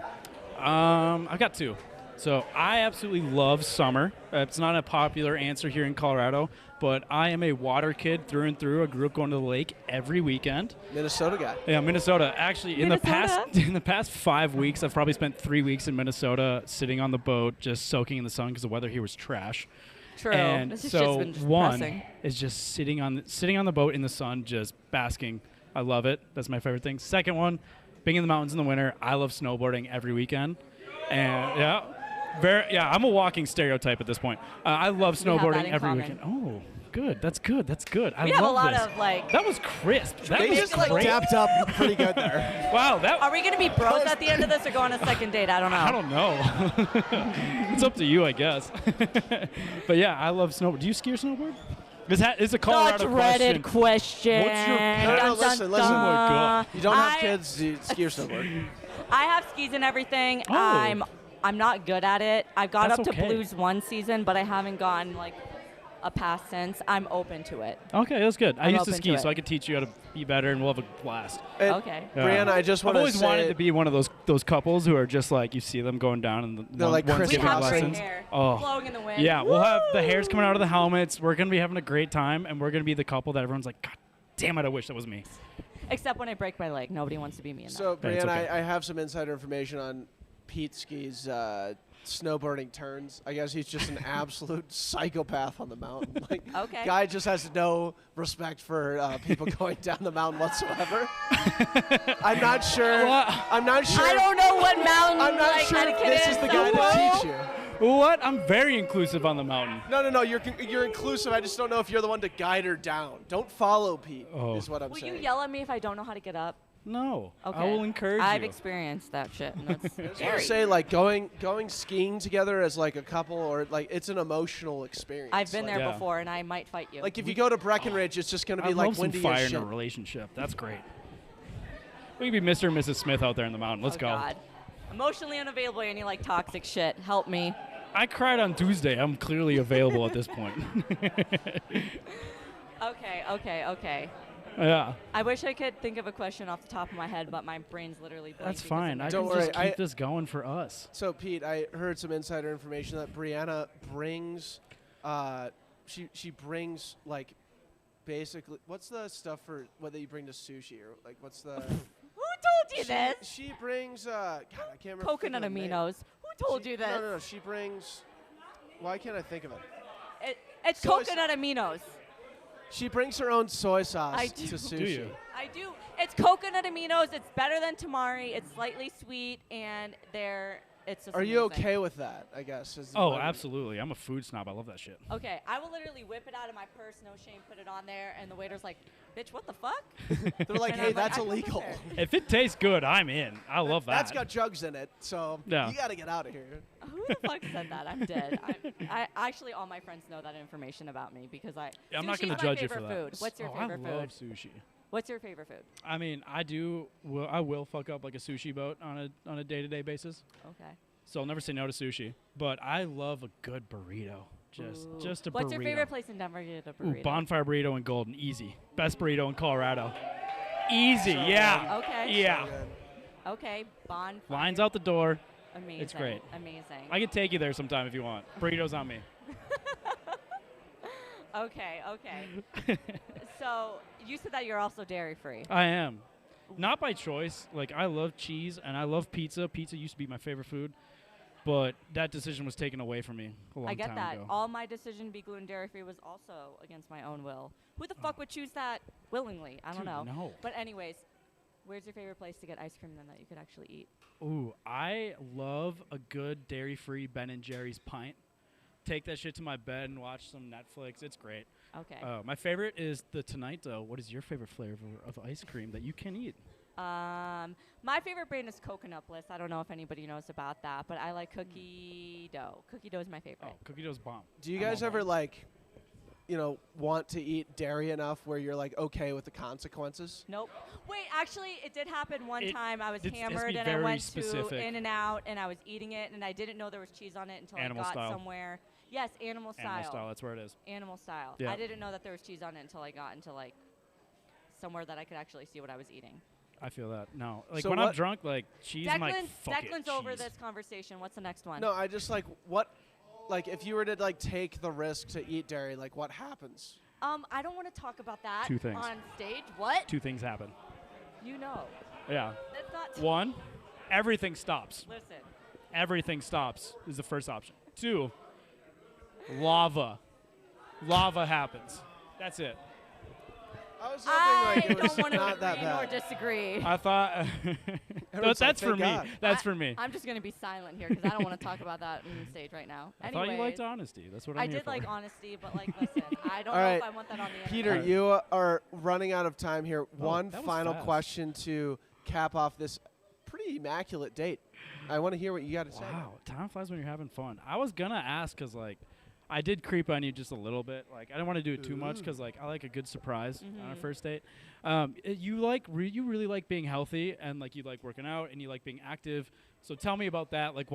I've got two. So I absolutely love summer. It's not a popular answer here in Colorado, but I am a water kid through and through. I grew up going to the lake every weekend. Minnesota guy. Yeah, Minnesota. Actually, in the past 5 weeks, I've probably spent 3 weeks in Minnesota, sitting on the boat, just soaking in the sun because the weather here was trash. True. And This has so just been one depressing. is just sitting on the boat in the sun, just basking. I love it. That's my favorite thing. Second one, being in the mountains in the winter. I love snowboarding every weekend, and I'm a walking stereotype at this point. I love We have that snowboarding in every common. weekend. Oh, good. That's good. That's good. I We love have a lot this. of, like- That was crisp. That They was just like great. dapped up pretty good there. Wow. That. Are we going to be bros at the end of this or go on a second date? I don't know. I don't know. It's up to you, I guess. But yeah, I love snowboard. Do you ski or snowboard? It's a Colorado Such dreaded question. What's your No, Dun, listen. Oh my God. You don't have I- kids, you ski or snowboard. I have skis and everything. Oh. I'm not good at it. I've got That's up to okay. blues one season, but I haven't gotten like a pass since. I'm open to it. Okay, that's good. I I'm used to open ski, to so it. I could teach you how to be better, and we'll have a blast. And Okay. Brianna, I just want I've to always say wanted to be one of those couples who are just like, you see them going down and They're like one's Chris giving Crossing. lessons. Hair Oh. blowing in the wind. Yeah, we'll have the hairs coming out of the Woo! helmets. We're going to be having a great time, and we're going to be the couple that everyone's like, God damn it, I wish that was me. Except when I break my leg. Nobody wants to be me in that. So, Yeah, it's Brianna, okay. I have some insider information on Pete Ski's snowboarding turns. I guess he's just an absolute psychopath on the mountain. Like, Okay. guy just has no respect for people going down the mountain whatsoever. I'm not sure. I'm not sure. I don't know what mountain I'm not like sure if etiquette this is. is the guy to teach you. What? I'm very inclusive on the mountain. No. You're inclusive. I just don't know if you're the one to guide her down. Don't follow Pete. Oh. Is what I'm Will saying. you yell at me if I don't know how to get up? No. Okay. I will encourage I've you. experienced that shit, and that's I was gonna scary. say like going skiing together as like a couple, or like it's an emotional experience. I've been Like, there Yeah. before, and I might fight you. Like if you go to Breckenridge, it's just gonna I be like love some windy fire as in shit. a relationship. That's great. We could be Mr. and Mrs. Smith out there in the mountain. Let's oh go. God. Emotionally unavailable, and you like toxic shit. Help me. I cried on Tuesday. I'm clearly available at this point. Okay. Yeah. I wish I could think of a question off the top of my head, but my brain's literally blank. That's because fine. of I Don't can worry, just keep this going for us. So Pete, I heard some insider information that Brianna brings, she brings like, basically, what's the stuff for what you bring to sushi, or like what's the? Who told you this? She brings God, I can't remember. Coconut think of the name. aminos. Who told you this? No. She brings. Why can't I think of it? It's Soy coconut aminos. She brings her own soy sauce I to do. sushi. Do you? I do. It's coconut aminos. It's better than tamari. It's slightly sweet, and it's just Are you amazing. okay with that? I guess. is Oh, what I'm- absolutely. I'm a food snob. I love that shit. Okay, I will literally whip it out of my purse, no shame, put it on there, and the waiter's like, "Bitch, what the fuck?" They're like, And hey, I'm like, that's "I come illegal. prepared." If it tastes good, I'm in. I love that. That's got jugs in it, so Yeah. you got to get out of here. Who the fuck said that? I'm dead. I actually, all my friends know that information about me because Yeah, I'm not Sushi's going to my judge you for favorite that. Food. What's your Oh, favorite I love food? sushi. What's your favorite food? I mean, I will fuck up like a sushi boat on a day-to-day basis. Okay. So I'll never say no to sushi. But I love a good burrito. Just a burrito. What's your favorite place in Denver to get a burrito? Ooh, Bonfire Burrito in Golden, easy. Best burrito in Colorado. Easy, yeah. Okay. Yeah. Okay. Bonfire. Lines out the door. Amazing. It's great. Amazing. I can take you there sometime if you want. Burritos on me. Okay. So you said that you're also dairy free. I am. Not by choice. Like, I love cheese and I love pizza. Pizza used to be my favorite food. But that decision was taken away from me a long I get time that. ago. All my decision to be gluten dairy free was also against my own will. Who the fuck would choose that willingly? I don't Dude, know. no. But anyways, where's your favorite place to get ice cream then that you could actually eat? Ooh, I love a good dairy-free Ben & Jerry's pint. Take that shit to my bed and watch some Netflix. It's great. Okay. My favorite is the Tonight Dough. What is your favorite flavor of ice cream that you can eat? My favorite brand is Coconut Bliss. I don't know if anybody knows about that, but I like cookie dough. Cookie dough is my favorite. Oh, cookie dough's bomb. Do you I'm guys all ever about like, want to eat dairy enough where you're like okay with the consequences? Nope. Wait, actually, it did happen one It- time. I was it's- it has to hammered be and I very went specific. to In-N-Out and I was eating it and I didn't know there was cheese on it until Animal I got style. somewhere. Yes, animal style. Animal style, that's where it is. Animal style. Yeah. I didn't know that there was cheese on it until I got into like somewhere that I could actually see what I was eating. I feel that. No, like So when I'm what- drunk, like cheese. I'm like, fuck Declan's it, over cheese. this conversation. What's the next one? No, I just like what, like if you were to like take the risk to eat dairy, like what happens? I don't want to talk about that 2 things. on stage. What? 2 things happen. You know. Yeah. That's not. 1, everything stops. Listen. Everything stops is the first option. 2, lava. Lava happens. That's it. I was I hoping like it was don't want to not that agree nor bad. disagree. I thought Everyone's that's like, for me. "Thank God." That's for me. I'm just gonna be silent here because I don't want to talk about that on stage right now. I thought you liked Anyways, honesty. That's what I'm I here did for. like honesty, but like, listen, I don't All know right. if I want that on the Peter, internet. you are running out of time here. One that was final fast. question to cap off this pretty immaculate date. I want to hear what you got to say. Wow, time flies when you're having fun. I was gonna ask because like I did creep on you just a little bit. Like I didn't want to do it too much because like I like a good surprise on a first date. You you really like being healthy and like you like working out and you like being active. So tell me about that. Like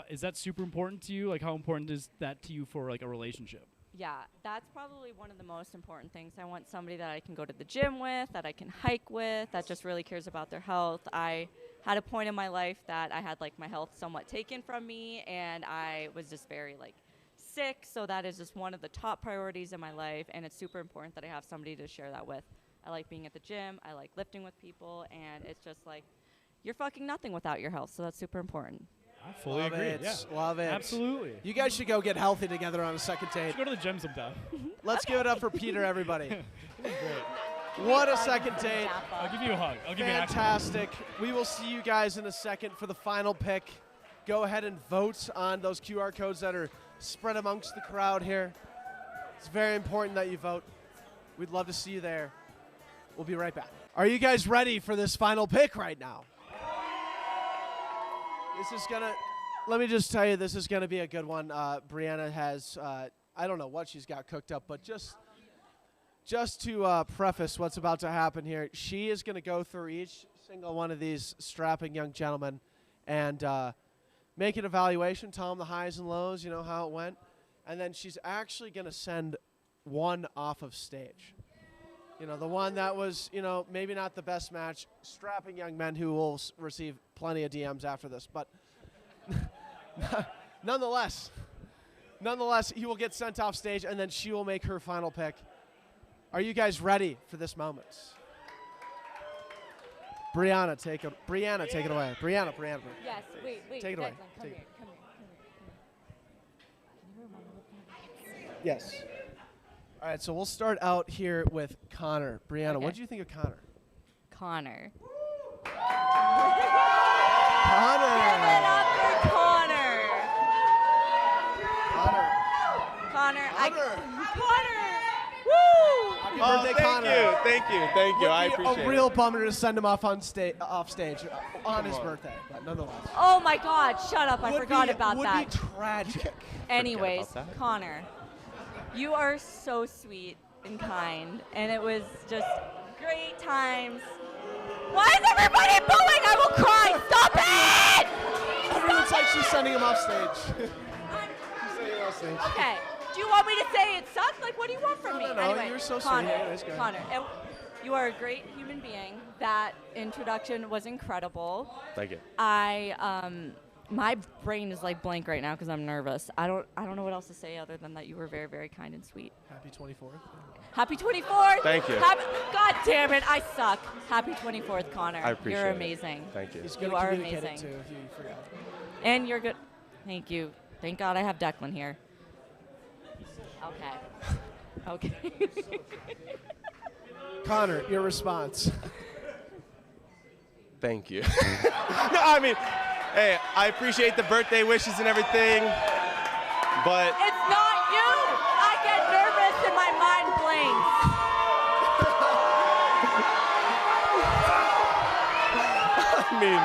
is that super important to you? Like how important is that to you for like a relationship? Yeah, that's probably one of the most important things. I want somebody that I can go to the gym with, that I can hike with, that just really cares about their health. I had a point in my life that I had like my health somewhat taken from me, and I was just very like sick. So that is just one of the top priorities in my life, and it's super important that I have somebody to share that with. I like being at the gym. I like lifting with people, and it's just like you're fucking nothing without your health. So that's super important. I fully Love agree. it. Yeah, Love it. absolutely. You guys should go get healthy together on a second date. Let's go to the gym sometime. Let's give it up for Peter, everybody. What a second date. I'll give you a hug. I'll give you an actual hug. Fantastic. We will see you guys in a second for the final pick. Go ahead and vote on those QR codes that are spread amongst the crowd here. It's very important that you vote. We'd love to see you there. We'll be right back. Are you guys ready for this final pick right now? This is gonna, let me just tell you, this is gonna be a good one. Brianna has, I don't know what she's got cooked up, but just to preface what's about to happen here, she is gonna go through each single one of these strapping young gentlemen and make an evaluation, tell them the highs and lows, you know, how it went. And then she's actually gonna send one off of stage. You know, the one that was, you know, maybe not the best match, strapping young men who will receive plenty of DMs after this. But nonetheless, he will get sent off stage, and then she will make her final pick. Are you guys ready for this moment? Brianna, take it away. Brianna. Yes, wait. Take it away. Declan, come here. Yes. All right, so we'll start out here with Connor. Brianna, Okay. what did you think of Connor? Connor. Connor. Give it up for Connor. Connor. Woo! Happy birthday, Connor. Thank you. I Would be appreciate a real bummer to send him off stage on his birthday, but nonetheless. Oh my God! Shut up! I Would forgot be- about would that. be tragic. Anyways, about that. Connor, you are so sweet and kind, and it was just great times. Why is everybody booing? I will cry. Stop it! Everyone's like she's sending him off stage. She's sending him off stage. Okay. Do you want me to say it sucked? Like, what do you want from me? No, Anyway, you're so sweet. Connor, Anyways, go ahead. Connor, you are a great human being. That introduction was incredible. Thank you. My brain is like blank right now because I'm nervous. I don't know what else to say other than that you were very, very kind and sweet. Happy 24th. Happy 24th. Thank you. God damn it, I suck. Happy 24th, Connor. I appreciate You're it. amazing. Thank you. He's going You to are communicate amazing. it too if you forgot. And you're good. Thank you. Thank God I have Declan here. Okay. Connor, your response. Thank you. No, I mean, hey, I appreciate the birthday wishes and everything, but It's not you. I get nervous and my mind blanks. I mean,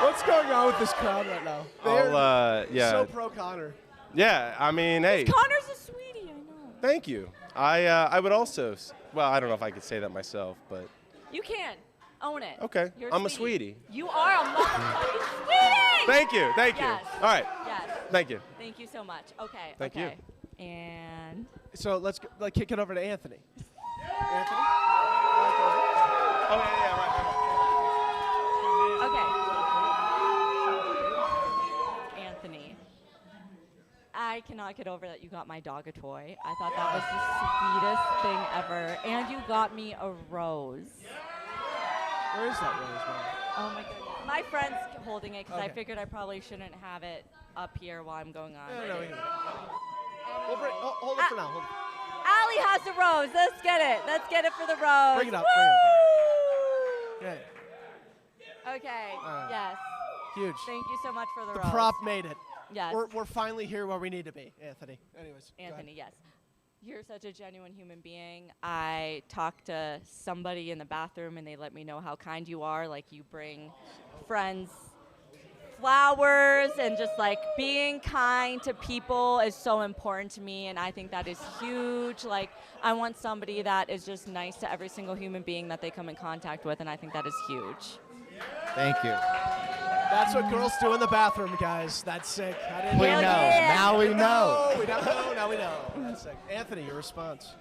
What's going on with this crowd right now? They're so pro Connor. Yeah, I mean, hey, Connor's a sweetie, I know. thank you. I would also, well, I don't know if I could say that myself, but You can. Own it. okay, You're I'm a sweetie. You are a motherfucking sweetie! Thank you. Yes. All right, Yes. thank you. Thank you so much. Okay. Thank you. okay. And So let's kick it over to Anthony. Anthony? not get over that you got my dog a toy. I thought that was the sweetest thing ever. And you got me a rose. Where is that rose, man? Oh my goodness. My friend's holding it because I Okay. figured I probably shouldn't have it up here while I'm going on. No, we can. Hold it for now. Hold it. Allie has the rose. Let's get it. Let's get it for the rose. Bring it up. Bring it up. Okay. Okay. Yes. Huge. Thank you so much for the The rose. prop made it. Yes. We're finally here where we need to be, Anthony. Anyways. go ahead. Anthony, yes. You're such a genuine human being. I talked to somebody in the bathroom and they let me know how kind you are. Like, you bring friends flowers, and just like being kind to people is so important to me, and I think that is huge. Like, I want somebody that is just nice to every single human being that they come in contact with, and I think that is huge. Thank you. That's what girls do in the bathroom, guys. That's sick. I didn't We know. know. Now we know. We don't know. Now we know. That's sick. Anthony, your response.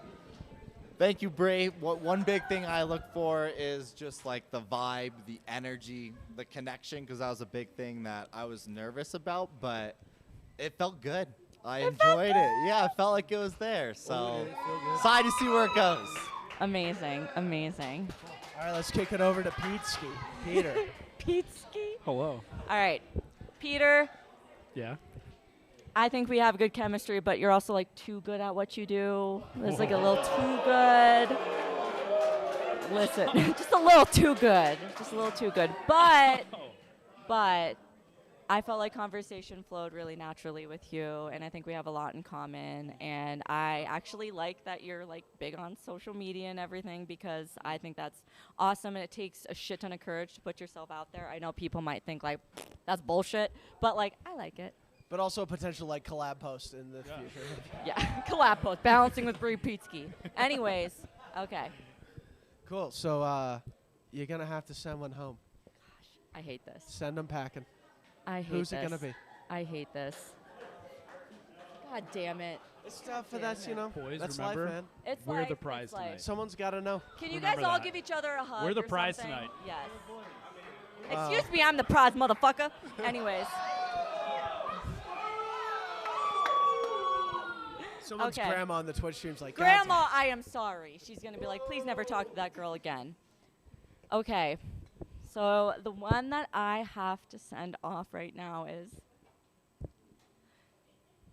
Thank you, Bray. One big thing I look for is just like the vibe, the energy, the connection, because that was a big thing that I was nervous about, but it felt good. I enjoyed it. Yeah, I felt like it was there. So excited to see where it goes. Amazing, amazing. All right, let's kick it over to Peter. Peteski. Hello. All right, Peter. Yeah. I think we have good chemistry, but you're also like too good at what you do. It's like a little too good. Listen, just a little too good. Just a little too good. But I felt like conversation flowed really naturally with you, and I think we have a lot in common. And I actually like that you're like big on social media and everything, because I think that's awesome, and it takes a shit ton of courage to put yourself out there. I know people might think like that's bullshit, but like I like it. But also a potential like collab post in the future. Yeah, collab post, balancing with Brie Pietzke. Anyways, okay. Cool. So you're gonna have to send one home. I hate this. Send them packing. I hate Who's this. it gonna be? I hate this. God damn it. It's tough, but that's Boys, that's remember, life, man. It's we're life, the it's prize life. tonight. Someone's gotta know. Can you Remember guys all that. give each other a hug? We're the or prize something? tonight. Yes. Excuse me, I'm the prize, motherfucker. Anyways. Someone's Okay. grandma on the Twitch stream's like, Grandma, I am sorry. She's going to be like, please never talk to that girl again. Okay. So the one that I have to send off right now is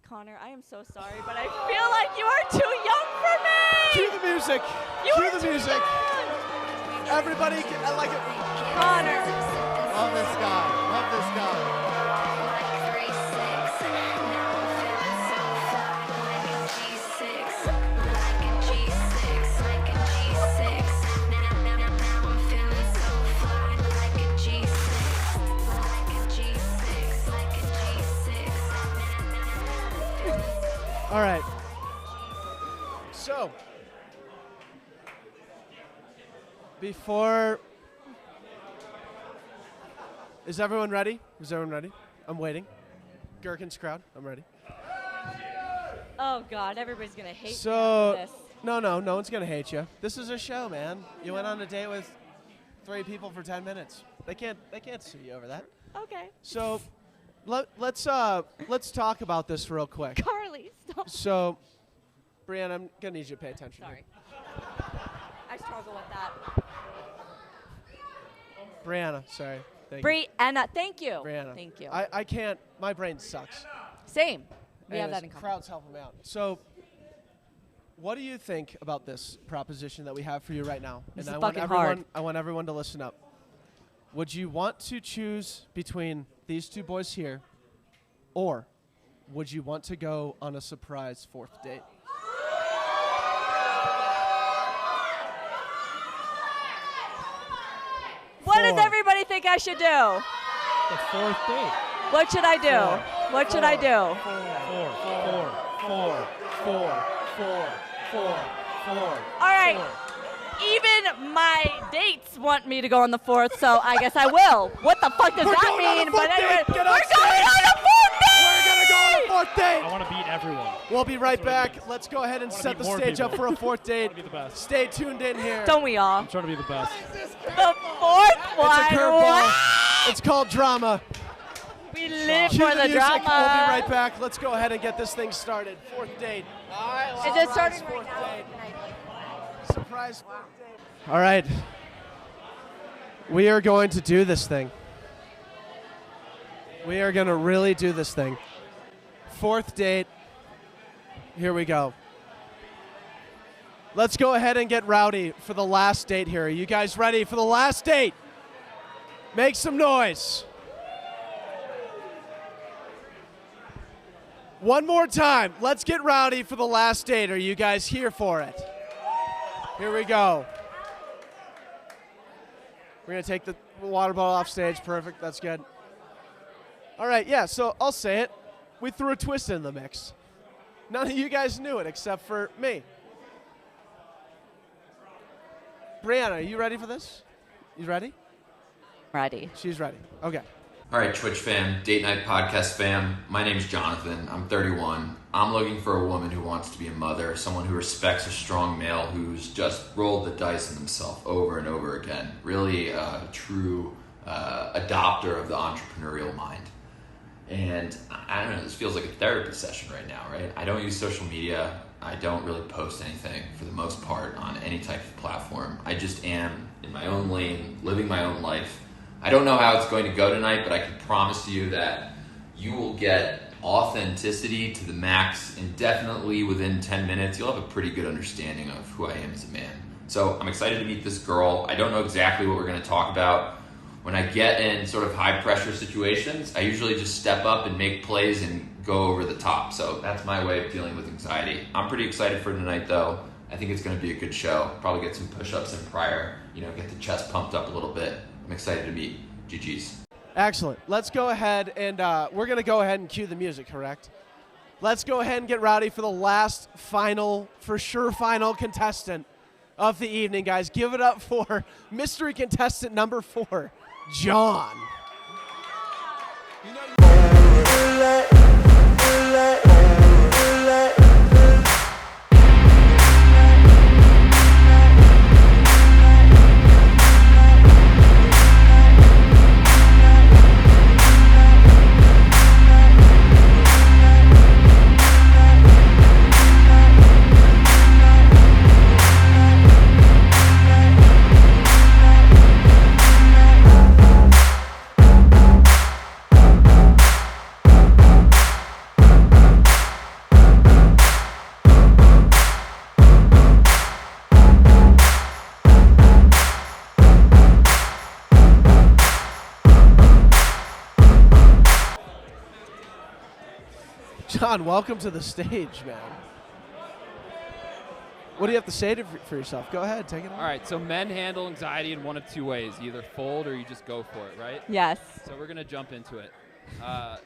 Connor. I am so sorry, but I feel like you are too young for me. Cue the music. You Cue are the too music. young. Everybody, I like it. Connor. Love this guy. Love this guy. All right. So, before, is everyone ready? Is everyone ready? I'm waiting. Gerken's crowd, I'm ready. Oh, God. Everybody's going to hate me So, after this. no one's gonna hate you. This is a show, man. You went on a date with 3 people for 10 minutes. They can't sue you over that. Okay. So, let's talk about this real quick. Carly, stop. So, Brianna, I'm gonna need you to pay attention. Sorry. I struggle with that. Brianna, sorry. Thank you. Brianna, thank you. Brianna. Thank you. I can't. My brain sucks. Same. We have Anyways, that in common. Crowds help them out. So, what do you think about this proposition that we have for you right now? This and is I want fucking everyone. hard. I want everyone to listen up. Would you want to choose between these 2 boys here, or would you want to go on a surprise 4th date? What does 4. everybody think I should do? The 4th date. What should I do? What should I do? 4. All right. Even my dates want me to go on the 4th, so I guess I will. What the fuck does We're that going on mean? a 4th anyway, date. Get we're on going stage. on a 4th date! We're gonna go on a 4th date. I want to beat everyone. We'll be right That's what I back. Let's go ahead and wanna set meet the more stage up people. for a 4th date. be the best. Stay tuned in here. Don't we all? I'm trying to be the best. The 4th one. It's a curveball. What? It's called drama. We We live Cue for the the music. drama. We'll be right back. Let's go ahead and get this thing started. Fourth date. Is it starting Fourth right date. Surprise fourth date. All right. We are going to do this thing. We are going to really do this thing. Fourth date. Here we go. Let's go ahead and get rowdy for the last date here. Are you guys ready for the last date? Make some noise. One more time. Let's get rowdy for the last date. Are you guys here for it? Here we go. We're going to take the water bottle off stage. Perfect. That's good. All right. Yeah, so I'll say it. We threw a twist in the mix. None of you guys knew it except for me. Brianna, are you ready for this? You ready? Ready. She's ready. Okay. All right, Twitch fam, Date Night Podcast fam, my name's Jonathan. I'm 31. I'm looking for a woman who wants to be a mother, someone who respects a strong male who's just rolled the dice in himself over and over again. Really a true adopter of the entrepreneurial mind. And I don't know, this feels like a therapy session right now, right? I don't use social media. I don't really post anything for the most part on any type of platform. I just am in my own lane, living my own life. I don't know how it's going to go tonight, but I can promise you that you will get authenticity to the max, and definitely within 10 minutes, you'll have a pretty good understanding of who I am as a man. So I'm excited to meet this girl. I don't know exactly what we're going to talk about. When I get in sort of high pressure situations, I usually just step up and make plays and go over the top. So that's my way of dealing with anxiety. I'm pretty excited for tonight though. I think it's going to be a good show. Probably get some push-ups in prior, get the chest pumped up a little bit. I'm excited to meet. GG's. Excellent. Let's go ahead and we're going to go ahead and cue the music, correct? Let's go ahead and get rowdy for the last final, for sure final contestant of the evening, guys. Give it up for mystery contestant number 4, John. John, welcome to the stage, man. What do you have to say for yourself? Go ahead, take it on. All right, so men handle anxiety in one of two ways. You either fold or you just go for it, right? Yes. So we're going to jump into it.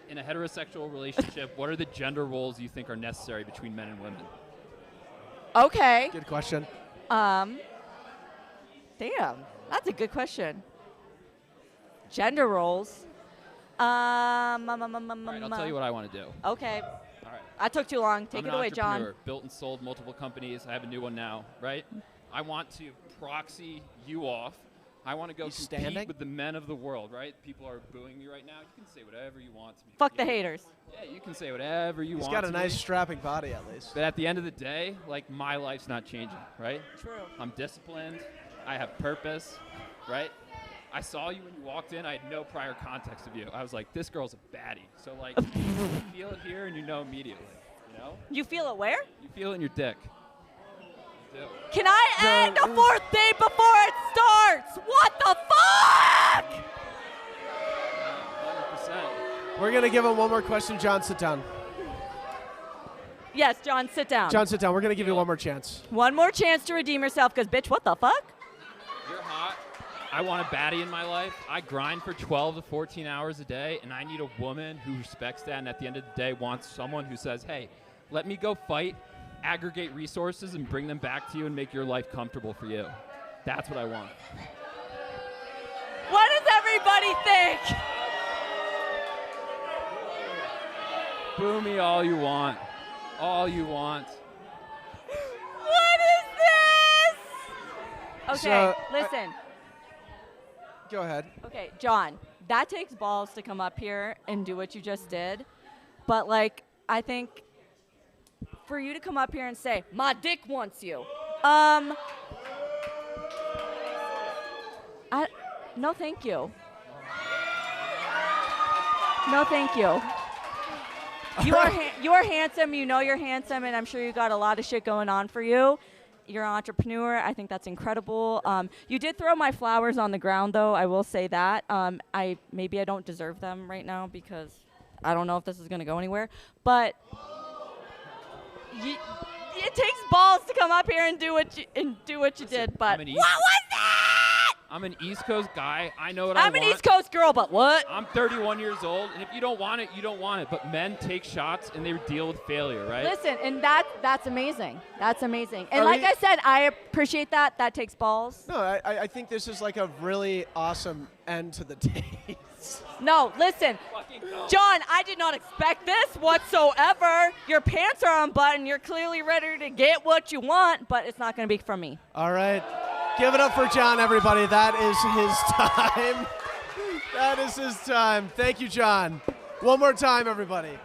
In a heterosexual relationship, what are the gender roles you think are necessary between men and women? Okay. Good question. Damn, that's a good question. Gender roles. All right, I'll tell you what I want to do. Okay. All right. I took too long. Take I'm it an away, John. entrepreneur, built and sold multiple companies. I have a new one now, right? I want to proxy you off. I want to go compete standing? with the men of the world, right? People are booing me right now. You can say whatever you want to me. Fuck the haters. Yeah, you can say whatever you He's want got a to nice me. strapping body at least. But at the end of the day, my life's not changing, right? True. I'm disciplined. I have purpose, right? I saw you when you walked in. I had no prior context of you. I was like, this girl's a baddie. So, you feel it here and you know immediately, You feel it where? You feel it in your dick. You do. Can I end a fourth date before it starts? What the fuck? 100%. We're going to give him one more question. John, sit down. Yes, John, sit down. John, sit down. We're going to give you one more chance. One more chance to redeem yourself, because, bitch, what the fuck? You're hot. I want a baddie in my life. I grind for 12 to 14 hours a day, and I need a woman who respects that and at the end of the day wants someone who says, hey, let me go fight, aggregate resources, and bring them back to you and make your life comfortable for you. That's what I want. What does everybody think? Boo me all you want. All you want. What is this? Okay, So, listen. Go ahead. Okay, John, that takes balls to come up here and do what you just did. But, like, I think for you to come up here and say, my dick wants you. No, thank you. No, thank you. You are handsome. You know you're handsome, and I'm sure you got a lot of shit going on for you. You're an entrepreneur. I think that's incredible. You did throw my flowers on the ground, though. I will say that. Maybe I don't deserve them right now because I don't know if this is gonna go anywhere. But it takes balls to come up here and do what you did. But what was that? I'm an East Coast guy. I know what I want. I'm an East Coast girl, but what? I'm 31 years old, and if you don't want it, you don't want it. But men take shots, and they deal with failure, right? Listen, and that's amazing. That's amazing. And like I said, I appreciate that. That takes balls. No, I think this is like a really awesome end to the date. No, listen, John, I did not expect this whatsoever. Your pants are unbuttoned. You're clearly ready to get what you want, but it's not going to be from me. All right. Give it up for John, everybody. That is his time. That is his time. Thank you, John. One more time, everybody.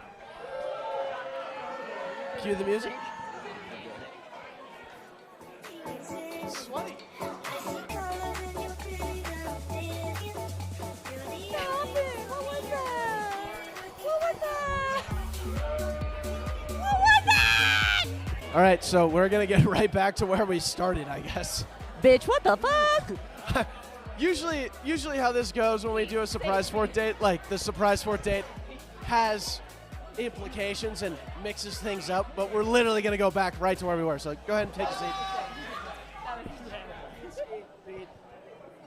Cue the music. Sweaty. All right, so we're going to get right back to where we started, I guess. Bitch, what the fuck? Usually how this goes when we do a surprise fourth date, like the surprise fourth date has implications and mixes things up, but we're literally going to go back right to where we were. So go ahead and take a seat.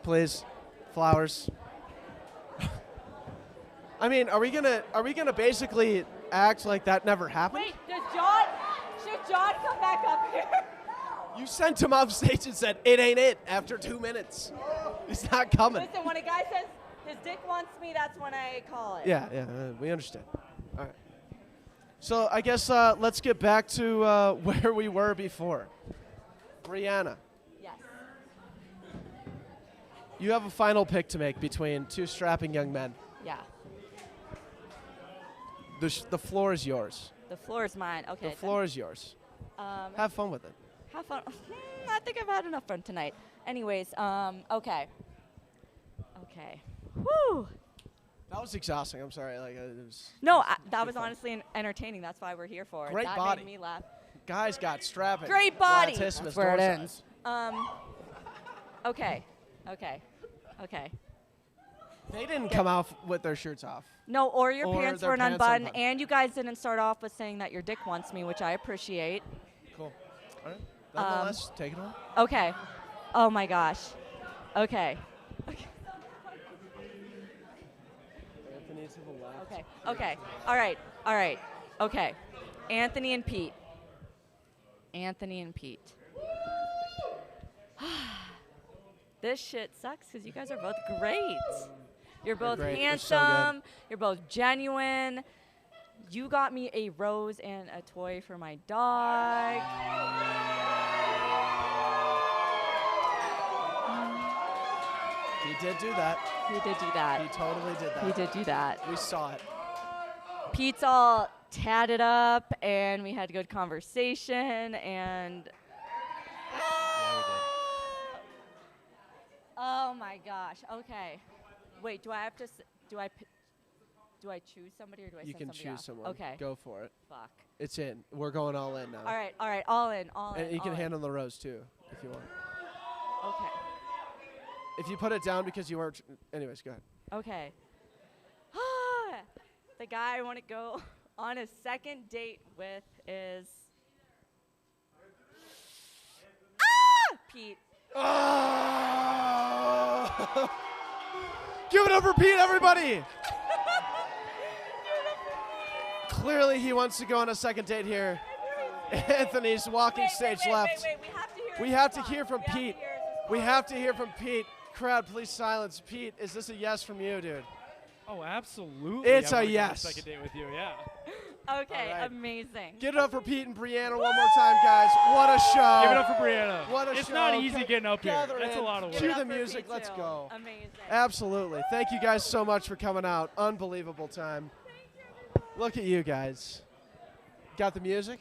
Please. Flowers. I mean, are we gonna basically act like that never happened? Wait, should John come back up here? You sent him off stage and said, it ain't it, after 2 minutes. He's not coming. Listen, when a guy says his dick wants me, that's when I call it. Yeah, we understand. All right. So I guess let's get back to where we were before. Brianna. Yes. You have a final pick to make between two strapping young men. Yeah. The floor is yours. The floor is mine. Okay. The floor is yours. Have fun with it. Have fun. I think I've had enough fun tonight. Anyways, okay. Okay. Whew. That was exhausting. I'm sorry. Like it was. No, that was honestly entertaining. That's why we're here for it. Great that body. made me laugh. Guys got strapping. Great body. That's where it ends. Okay. They didn't come out with their shirts off. No, or your pants their weren't pants unbuttoned, unbuttoned. and you guys didn't start off with saying that your dick wants me, which I appreciate. Cool. All right. Nonetheless, take it on. Okay. Oh my gosh. Okay. Anthony to the left. Okay. All right. Okay. Anthony and Pete. This shit sucks because you guys are both great. You're both great. We're so handsome. You're both genuine. You got me a rose and a toy for my dog. He did do that. He totally did that. He did do that. We saw it. Pete's all tatted up, and we had a good conversation, and oh my gosh. Okay. Wait, do I have to? Do I choose somebody, or do I? You send can somebody choose off? someone. Okay. Go for it. Fuck. It's in. We're going all in now. All right. All in. And you can all in. handle the rose too, if you want. Okay. If you put it down because you weren't. Anyways, go ahead. Okay. The guy I want to go on a second date with is Pete. Oh! Give it up for Pete, everybody! Clearly, he wants to go on a second date here. Anthony's walking stage left. Wait. We have to hear from Pete. We have to hear from Pete. Crowd, please silence. Pete, is this a yes from you, dude? Oh, absolutely. It's I a wanna go on yes. second date with you, yeah. Okay, All right. amazing. Give it up for Pete and Brianna one more time, guys. What a show. Give it up for Brianna. What a It's show. not easy getting up here. Gather That's a in. lot of work. Cue Give it the up for music. Pete, Let's too. go. Amazing. Absolutely. Thank you guys so much for coming out. Unbelievable time. Look at you guys. Got the music?